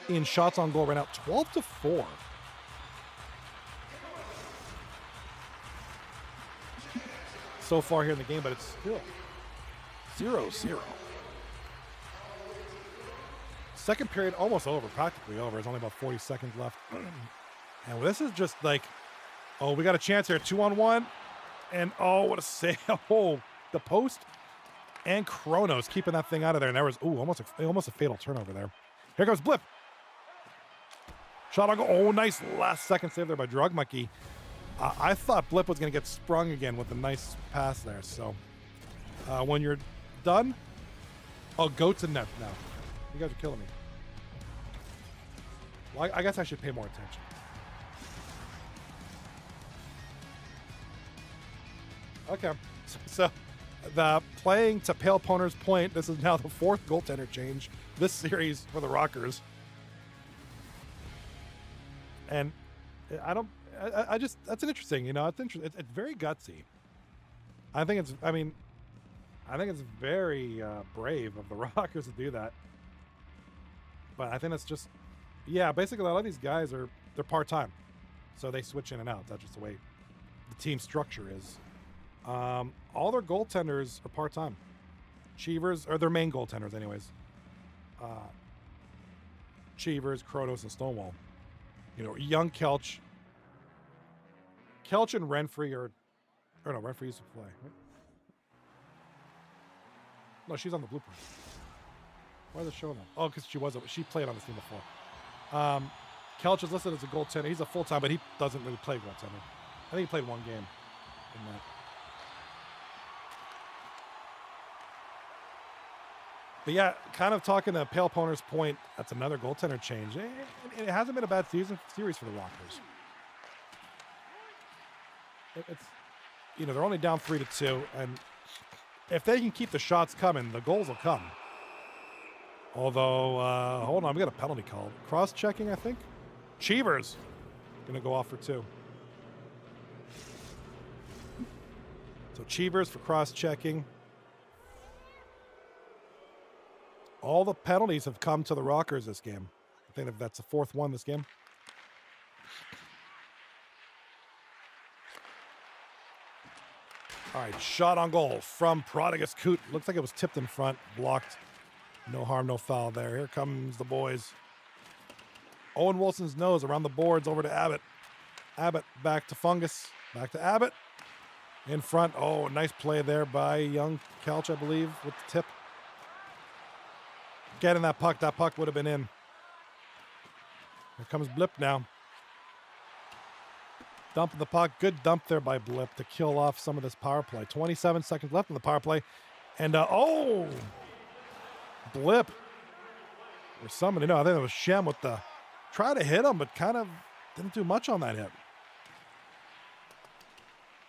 in shots on goal right now, 12-4. So far here in the game, but it's still 0-0. Second period almost over, practically over. There's only about 40 seconds left. And this is just like, oh, we got a chance here, 2-on-1. And oh, what a save. Oh, the post and Kronos keeping that thing out of there. And there was, almost a fatal turnover there. Here comes Blip. Shot on goal. Oh, nice last second save there by Drug Monkey. I thought Blip was going to get sprung again with a nice pass there. So when you're done, go to net now. You guys are killing me. Well, I guess I should pay more attention. Okay, so the playing to Pale Poner's point, this is now the fourth goaltender change this series for the Rockers. And I just, that's an interesting, it's interesting. It's very gutsy. I think it's very brave of the Rockers to do that. But I think it's just, yeah, basically a lot of these guys they're part-time. So they switch in and out. That's just the way the team structure is. All their goaltenders are part-time. Cheevers, or their main goaltenders anyways. Cheevers, Kronos, and Stonewall. You know, young Kelch. Kelch and Renfrey are... Or no, Renfrey used to play. Right? No, she's on the blueprint. Why is it showing up? Oh, because she played on this team before. Kelch is listed as a goaltender. He's a full-time, but he doesn't really play goaltender. I think he played one game in that. But yeah, kind of talking to Pale Poner's point, that's another goaltender change. It hasn't been a bad series for the Rockers. It's, you know, they're only down 3-2, and if they can keep the shots coming, the goals will come. Although, hold on, we got a penalty called. Cross-checking, I think. Cheevers gonna go off for 2. So Cheevers for cross-checking. All the penalties have come to the Rockers this game. I think that's the 4th one this game. All right, shot on goal from Prodigus Coot. Looks like it was tipped in front, blocked. No harm, no foul there. Here comes the boys. Owen Wilson's nose around the boards over to Abbott. Abbott back to Fungus. Back to Abbott. In front. Oh, nice play there by young Kelch, I believe, with the tip. Getting that puck. That puck would have been in. Here comes Blip now. Dumping the puck. Good dump there by Blip to kill off some of this power play. 27 seconds left in the power play. And, oh! Blip. Or somebody. No, I think it was Shem with the... Try to hit him, but kind of didn't do much on that hit.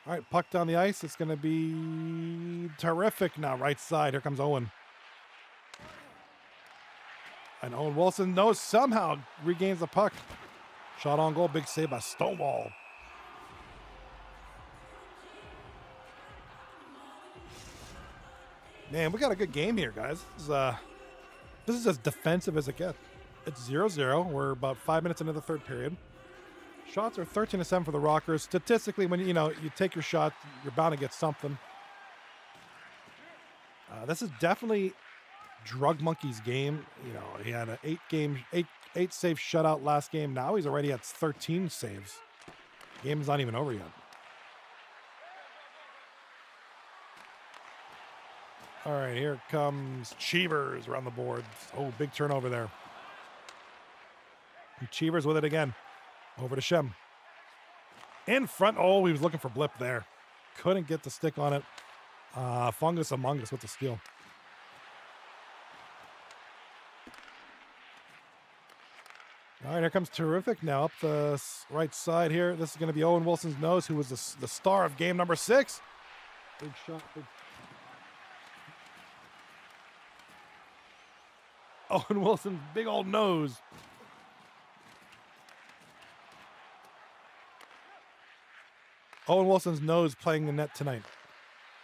All right, puck down the ice. It's going to be Tarrific now, right side. Here comes Owen. And Owen Wilson knows somehow regains the puck. Shot on goal. Big save by Stonewall. Man, we got a good game here, guys. This is as defensive as it gets. It's 0-0. We're about 5 minutes into the third period. Shots are 13-7 for the Rockers. Statistically, when you take your shot, you're bound to get something. This is definitely Drug Monkey's game. You know, he had an 8 save shutout last game. Now he's already at 13 saves. Game's not even over yet. All right, here comes Cheevers around the boards. Oh, big turnover there. And Cheevers with it again. Over to Shem. In front. Oh, he was looking for Blip there. Couldn't get the stick on it. Fungus Among Us with the steal. All right, here comes Tarrific now up the right side here. This is going to be Owen Wilson's nose, who was the star of game number 6. Big shot. Owen Wilson's big old nose. Owen Wilson's nose playing the net tonight.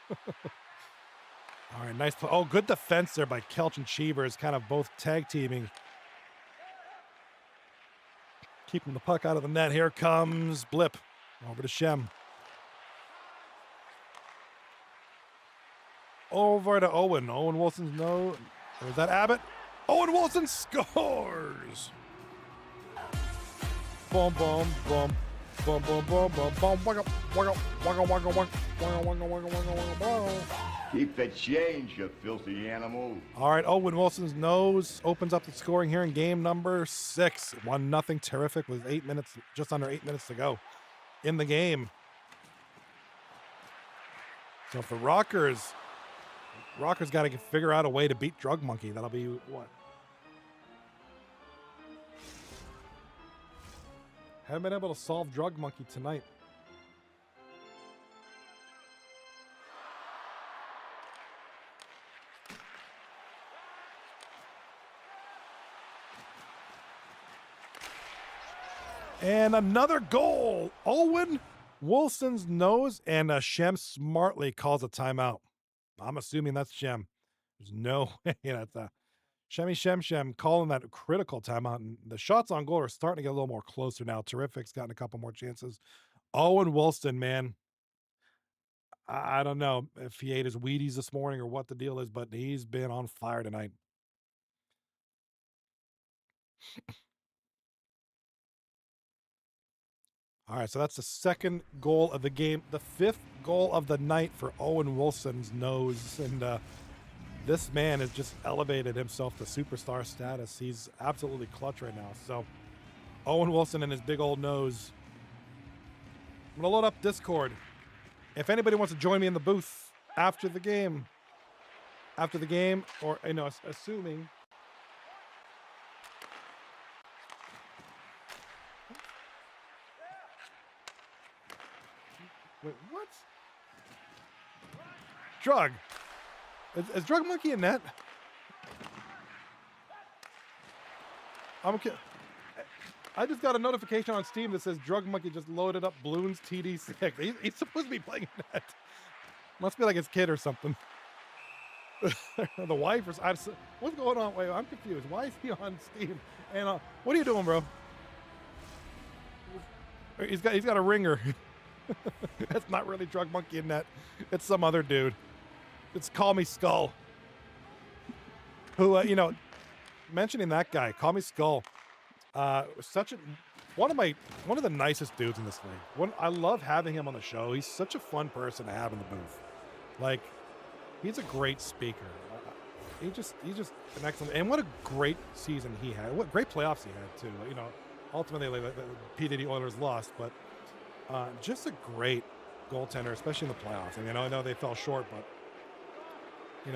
All right, nice play. Oh, good defense there by Kelch and Cheevers, kind of both tag teaming. Keeping the puck out of the net. Here comes Blip. Over to Shem. Over to Owen. Owen Wilson's nose. Or is that Abbott? Owen Wilson scores! Boom, boom, boom. Boom, boom, boom, boom, boom. Wagga, wagga, wagga, wagga, wagga, wagga, wagga, wagga, wagga, wagga. Keep the change, you filthy animal. All right, Owen Wilson's nose opens up the scoring here in game number 6. 1-0 Tarrific with 8 minutes, just under 8 minutes to go in the game. So for Rockers got to figure out a way to beat Drug Monkey. That'll be what? Haven't been able to solve Drug Monkey tonight. And another goal. Owen Wilson's nose, and Shem smartly calls a timeout. I'm assuming that's Shem. There's no way that's Shemmy Shem calling that critical timeout. And the shots on goal are starting to get a little more closer now. Terrific's gotten a couple more chances. Owen Wilson, man. I don't know if he ate his Wheaties this morning or what the deal is, but he's been on fire tonight. All right, so that's the second goal of the game. The fifth goal of the night for Owen Wilson's nose. And this man has just elevated himself to superstar status. He's absolutely clutch right now. So Owen Wilson and his big old nose. I'm going to load up Discord. If anybody wants to join me in the booth after the game, or, assuming. Wait, what? Drug. Is Drug Monkey in net? I'm okay. I just got a notification on Steam that says Drug Monkey just loaded up Bloons TD6. He's supposed to be playing in net. Must be like his kid or something. The wife or what's going on? Wait, I'm confused. Why is he on Steam? And what are you doing, bro? He's got a ringer. That's not really Drug Monkey in net. It's some other dude. It's Call Me Skull. Who, mentioning that guy, Call Me Skull. One of the nicest dudes in this league. I love having him on the show. He's such a fun person to have in the booth. Like, he's a great speaker. He's just an excellent, and what a great season he had. What great playoffs he had too. Ultimately the P. Diddy Oilers lost, but just a great goaltender, especially in the playoffs. I mean, I know they fell short, but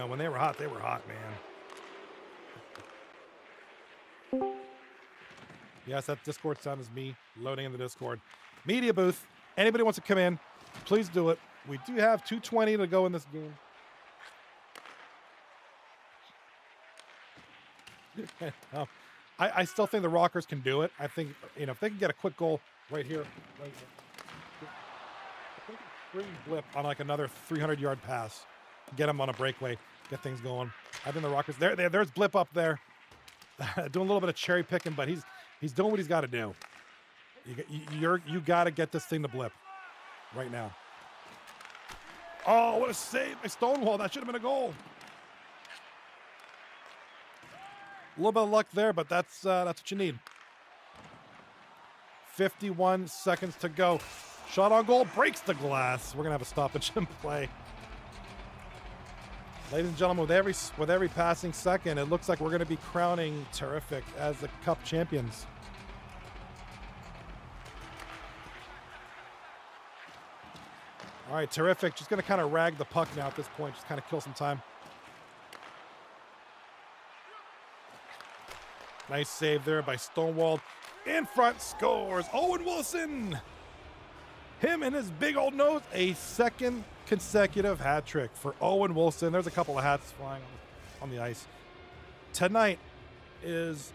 when they were hot, man. Yes, that Discord sound is me loading in the Discord. Media booth. Anybody wants to come in, please do it. We do have 2:20 to go in this game. I still think the Rockers can do it. I think, if they can get a quick goal right here. Bring Blip on like another 300-yard pass. Get him on a breakaway. Get things going. I think the Rockers, there's Blip up there. Doing a little bit of cherry picking, but he's doing what he's got to do. You got to get this thing to Blip right now. Oh, what a save by Stonewall. That should have been a goal. A little bit of luck there, but that's what you need. 51 seconds to go. Shot on goal, breaks the glass. We're going to have a stoppage in play. Ladies and gentlemen, with every passing second, it looks like we're going to be crowning Tarrific as the Cup champions. All right, Tarrific just going to kind of rag the puck now at this point, just kind of kill some time. Nice save there by Stonewall. In front, scores Owen Wilson. Him and his big old nose, a second consecutive hat trick for Owen Wilson. There's a couple of hats flying on the ice. Tonight is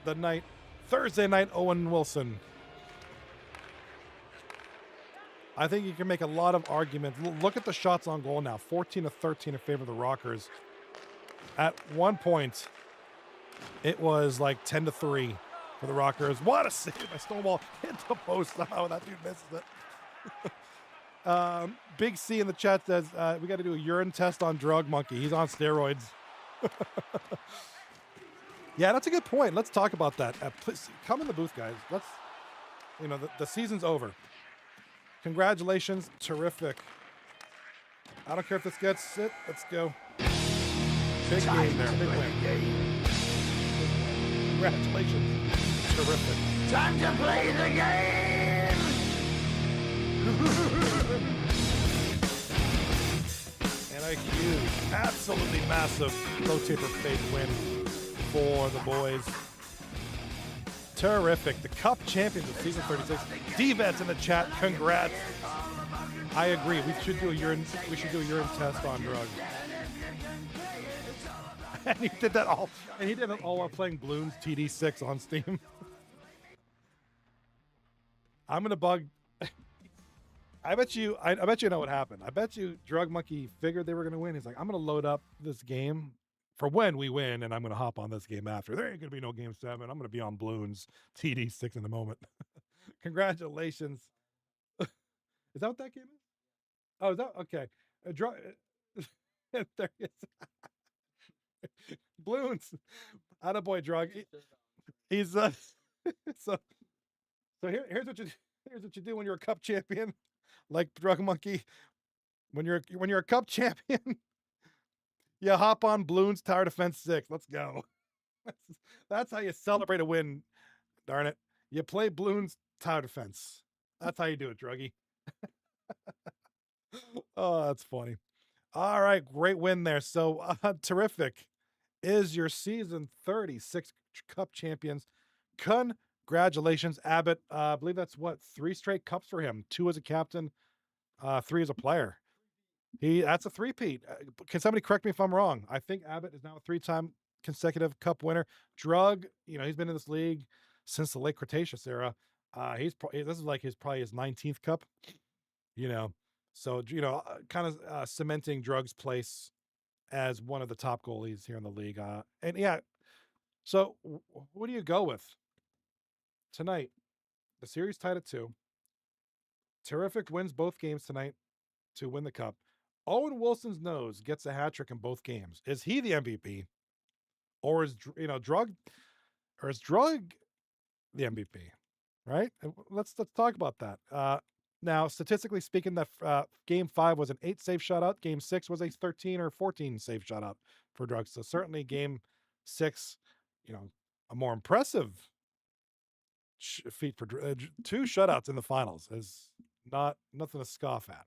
the night, Thursday night, Owen Wilson. I think you can make a lot of arguments. Look at the shots on goal now, 14 to 13 in favor of the Rockers. At one point, it was like 10 to 3 for the Rockers. What a save by Stonewall. Hit the post somehow. That dude misses it. Big C in the chat says we got to do a urine test on Drug Monkey. He's on steroids. Yeah, that's a good point. Let's talk about that. Please come in the booth, guys. Let's, the season's over. Congratulations, Tarrific. I don't care if this gets it. Let's go. Big game there. Big win. Congratulations, Tarrific. Time to play the game! And a huge, absolutely massive low taper fade win for the boys. Tarrific, the Cup champions of season 36. D-Vets in the chat, congrats. I agree. We should do a urine test on Drug. And he did that all. And he did it all while playing Bloons TD6 on Steam. I'm gonna bug. I bet you know what happened. I bet you Drug Monkey figured they were gonna win. He's like, I'm gonna load up this game for when we win, and I'm going to hop on this game after. There ain't going to be no game 7. I'm going to be on Bloons TD6 in a moment. Congratulations. Is that what that game is? Oh, is that okay? There he is. Bloons. Attaboy, Drug. He's so here's what you do when you're a cup champion, like Drug Monkey. When you're a cup champion, you hop on Bloons Tower Defense 6. Let's go. That's how you celebrate a win. Darn it. You play Bloons Tower Defense. That's how you do it, Druggy. Oh, that's funny. All right, great win there. So Tarrific is your season 36 cup champions. Congratulations, Abbott. I believe that's what, 3 straight cups for him. 2 as a captain, 3 as a player. That's a three-peat. Can somebody correct me if I'm wrong? I think Abbott is now a 3-time consecutive cup winner. Drug, he's been in this league since the late Cretaceous era. This is like probably his 19th cup. So kind of cementing Drug's place as one of the top goalies here in the league. And yeah, so what do you go with tonight? The series tied at 2. Tarrific wins both games tonight to win the cup. Owen Wilson's nose gets a hat trick in both games. Is he the MVP, or is Drug the MVP? Right? Let's talk about that. Now, statistically speaking, that game 5 was an 8 save shutout. Game 6 was a 13 or 14 save shutout for Drug. So certainly game 6, a more impressive feat for 2 shutouts in the finals is nothing to scoff at.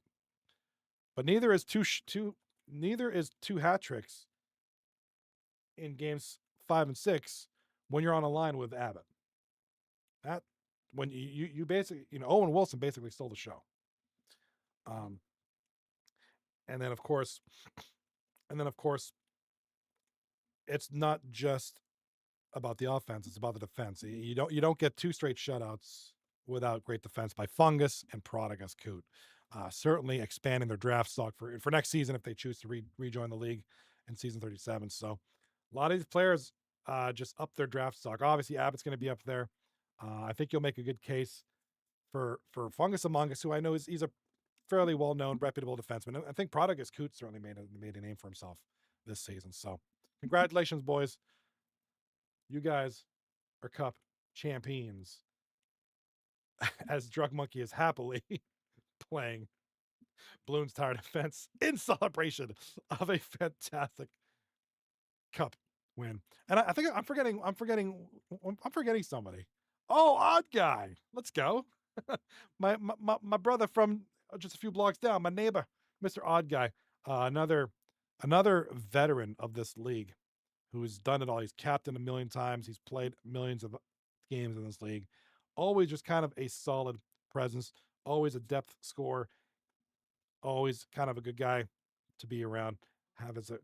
But neither is two hat tricks in games 5 and 6 when you're on a line with Abbott. That when you basically, Owen Wilson basically stole the show. And then of course, it's not just about the offense; it's about the defense. You don't get 2 straight shutouts without great defense by Fungus and Prodigus Coot. Certainly expanding their draft stock for next season if they choose to rejoin the league in season 37. So a lot of these players just up their draft stock. Obviously, Abbott's going to be up there. I think you'll make a good case for Fungus Among Us, who I know he's a fairly well-known, reputable defenseman. I think Prodigus Coot certainly made a name for himself this season. So congratulations, boys. You guys are cup champions. As Drug Monkey is happily playing Bloons Tower Defense in celebration of a fantastic cup win. And I think I'm forgetting somebody. Oh, Odd Guy. Let's go. my brother from just a few blocks down, my neighbor, Mr. Odd Guy, another veteran of this league who's done it all. He's captained a million times. He's played millions of games in this league. Always just kind of a solid presence, always a depth scorer, always kind of a good guy to be around, have as a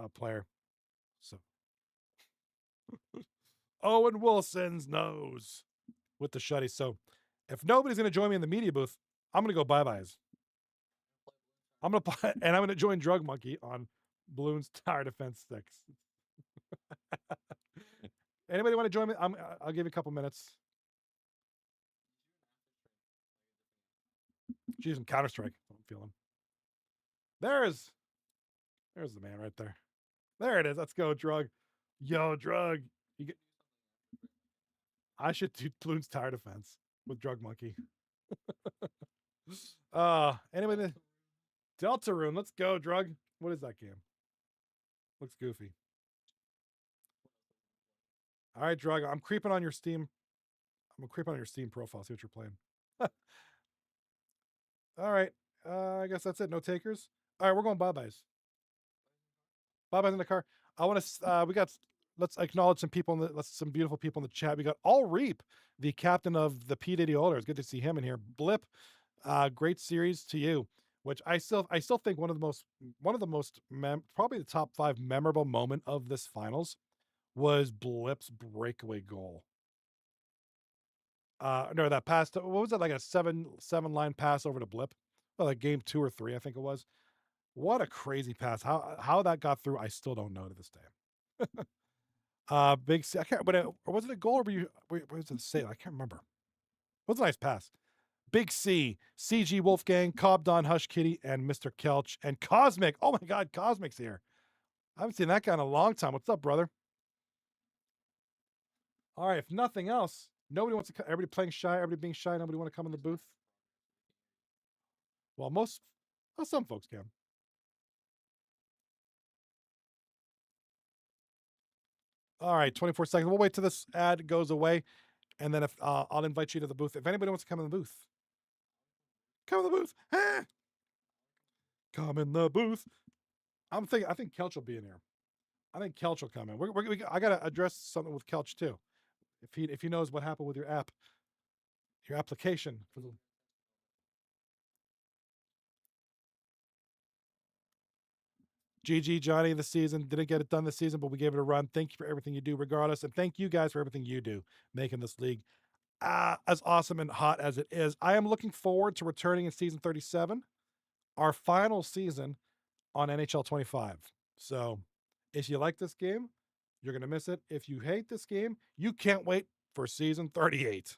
player. So Owen Wilson's nose with the shutty. So if nobody's going to join me in the media booth, I'm going to go bye-byes. I'm going to join Drug Monkey on Bloons Tower Defense 6. Anybody want to join me? I'll give you a couple minutes. She's in Counter-Strike. I'm feeling. There's the man right there. There it is. Let's go, Drug. Yo, Drug. I should do Bloons Tower Defense with Drug Monkey. Anyway, Deltarune. Let's go, Drug. What is that game? Looks goofy. All right, Drug. I'm creeping on your Steam. I'm gonna creep on your Steam profile. See what you're playing. All right. I guess that's it. No takers. All right, we're going bye-byes. Bye-byes in the car. I want to. Let's acknowledge some people some beautiful people in the chat. We got All Reap, the captain of the P Diddy Oilers. Good to see him in here. Blip, great series to you. Which I still think one of the most probably the top 5 memorable moment of this finals was Blip's breakaway goal. No, that pass. What was it, like a seven line pass over to Blip? Well, like game 2 or 3, I think it was. What a crazy pass. How that got through, I still don't know to this day. Big C. I can't. But or was it a goal or was it a save? I can't remember. It was a nice pass. Big C, CG Wolfgang, Cobb Don, Hush Kitty, and Mr. Kelch, and Cosmic. Oh my God, Cosmic's here. I haven't seen that guy in a long time. What's up, brother? All right, if nothing else, nobody wants to come. Everybody playing shy, everybody being shy, nobody want to come in the booth. Well, some folks can. All right, 24 seconds. We'll wait till this ad goes away, and then if I'll invite you to the booth. If anybody wants to come in the booth, come in the booth. Ah! Come in the booth. I think Kelch will be in here. I think Kelch will come in. I gotta address something with Kelch too. If he knows what happened with your application for the. GG Johnny this season. Didn't get it done this season, but we gave it a run. Thank you for everything you do, regardless, and thank you guys for everything you do, making this league as awesome and hot as it is. I am looking forward to returning in season 37, our final season on NHL 25. So, if you like this game, you're gonna miss it. If you hate this game, you can't wait for season 38.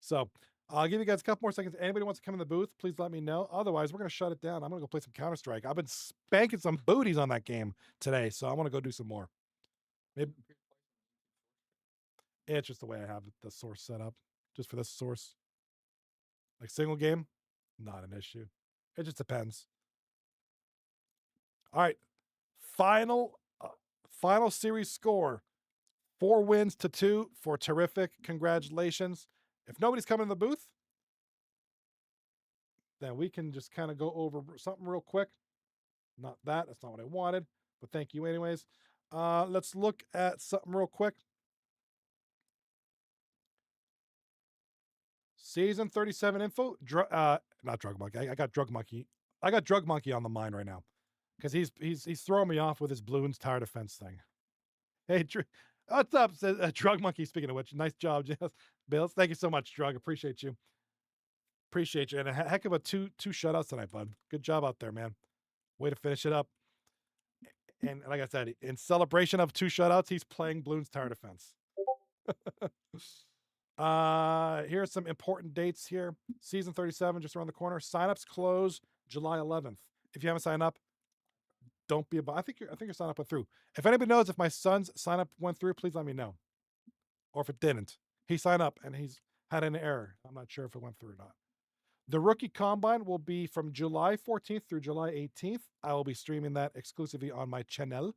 So I'll give you guys a couple more seconds. Anybody wants to come in the booth, please let me know. Otherwise, we're going to shut it down. I'm going to go play some Counter-Strike. I've been spanking some booties on that game today, so I want to go do some more. Maybe it's just the way I have the source set up, just for this source. Like single game, not an issue. It just depends. All right, final series score: 4 wins to 2 for Tarrific. Congratulations. If nobody's coming in the booth, then we can just kind of go over something real quick. Not that. That's not what I wanted, but thank you anyways. Let's look at something real quick. Season 37 info. Not Drug Monkey. I got Drug Monkey. I got Drug Monkey on the mind right now because he's throwing me off with his balloons tower defense thing. Hey, what's up? Says Drug Monkey. Speaking of which, nice job, Bales. Thank you so much, Drug. Appreciate you. Appreciate you. And a heck of a two shutouts tonight, bud. Good job out there, man. Way to finish it up. And like I said, in celebration of 2 shutouts, he's playing Bloons Tower Defense. Here's some important dates here. Season 37 just around the corner. Signups close July 11th. If you haven't signed up, don't be I think your sign up went through. If anybody knows if my son's sign up went through, please let me know. Or if it didn't. He signed up and he's had an error. I'm not sure if it went through or not. The Rookie Combine will be from July 14th through July 18th. I will be streaming that exclusively on my channel.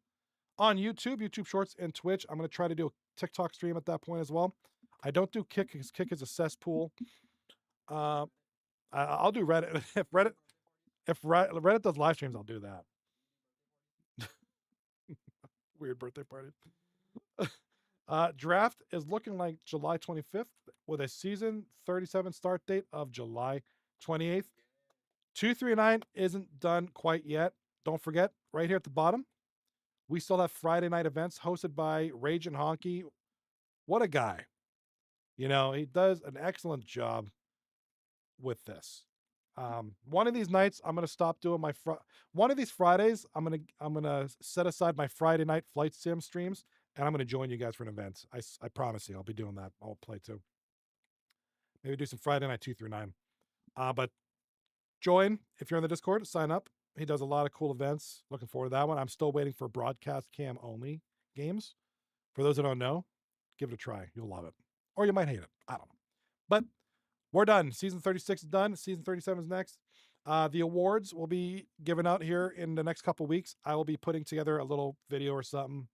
On YouTube Shorts, and Twitch. I'm going to try to do a TikTok stream at that point as well. I don't do Kick because Kick is a cesspool. I'll do Reddit. If Reddit does live streams, I'll do that. Weird birthday party. Draft is looking like July 25th with a season 37 start date of July 28th. 239 isn't done quite yet. Don't forget, right here at the bottom, we still have Friday night events hosted by Rage and Honky. What a guy. You know, he does an excellent job with this. One of these nights, I'm going to stop doing one of these Fridays, I'm going to set aside my Friday night flight sim streams, and I'm going to join you guys for an event. I promise you, I'll be doing that. I'll play too. Maybe do some Friday night 2 through 9. But join if you're in the Discord. Sign up. He does a lot of cool events. Looking forward to that one. I'm still waiting for broadcast cam only games. For those that don't know, give it a try. You'll love it. Or you might hate it. I don't know. But we're done. Season 36 is done. Season 37 is next. The awards will be given out here in the next couple weeks. I will be putting together a little video or something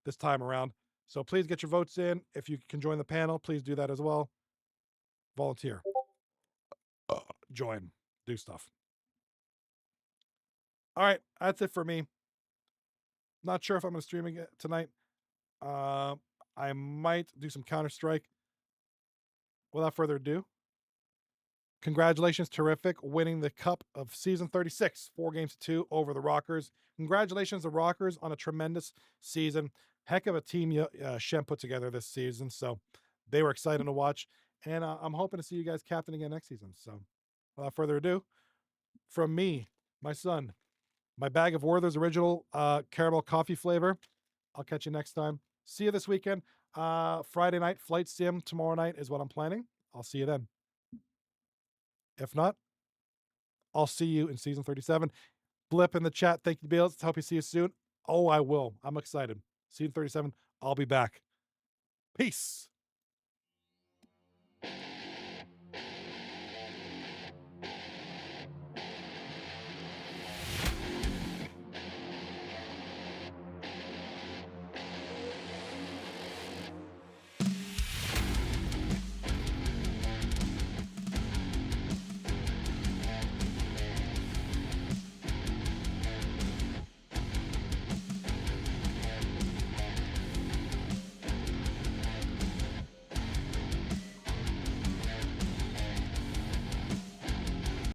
this time around. So please get your votes in. If you can join the panel, please do that as well. Volunteer. Join. Do stuff. All right. That's it for me. Not sure if I'm going to stream it tonight. I might do some Counter-Strike. Without further ado, congratulations, Tarrific, winning the Cup of Season 36, 4 games to 2 over the Rockers. Congratulations, the Rockers, on a tremendous season. Heck of a team Shem put together this season, so they were exciting to watch. And I'm hoping to see you guys captain again next season. So without further ado, from me, my son, my bag of Werther's original caramel coffee flavor. I'll catch you next time. See you this weekend. Friday night flight sim tomorrow night is what I'm planning. I'll see you then. If not, I'll see you in season 37. Blip in the chat. Thank you, Bales. Hope you see you soon. Oh, I will. I'm excited. Season 37. I'll be back. Peace.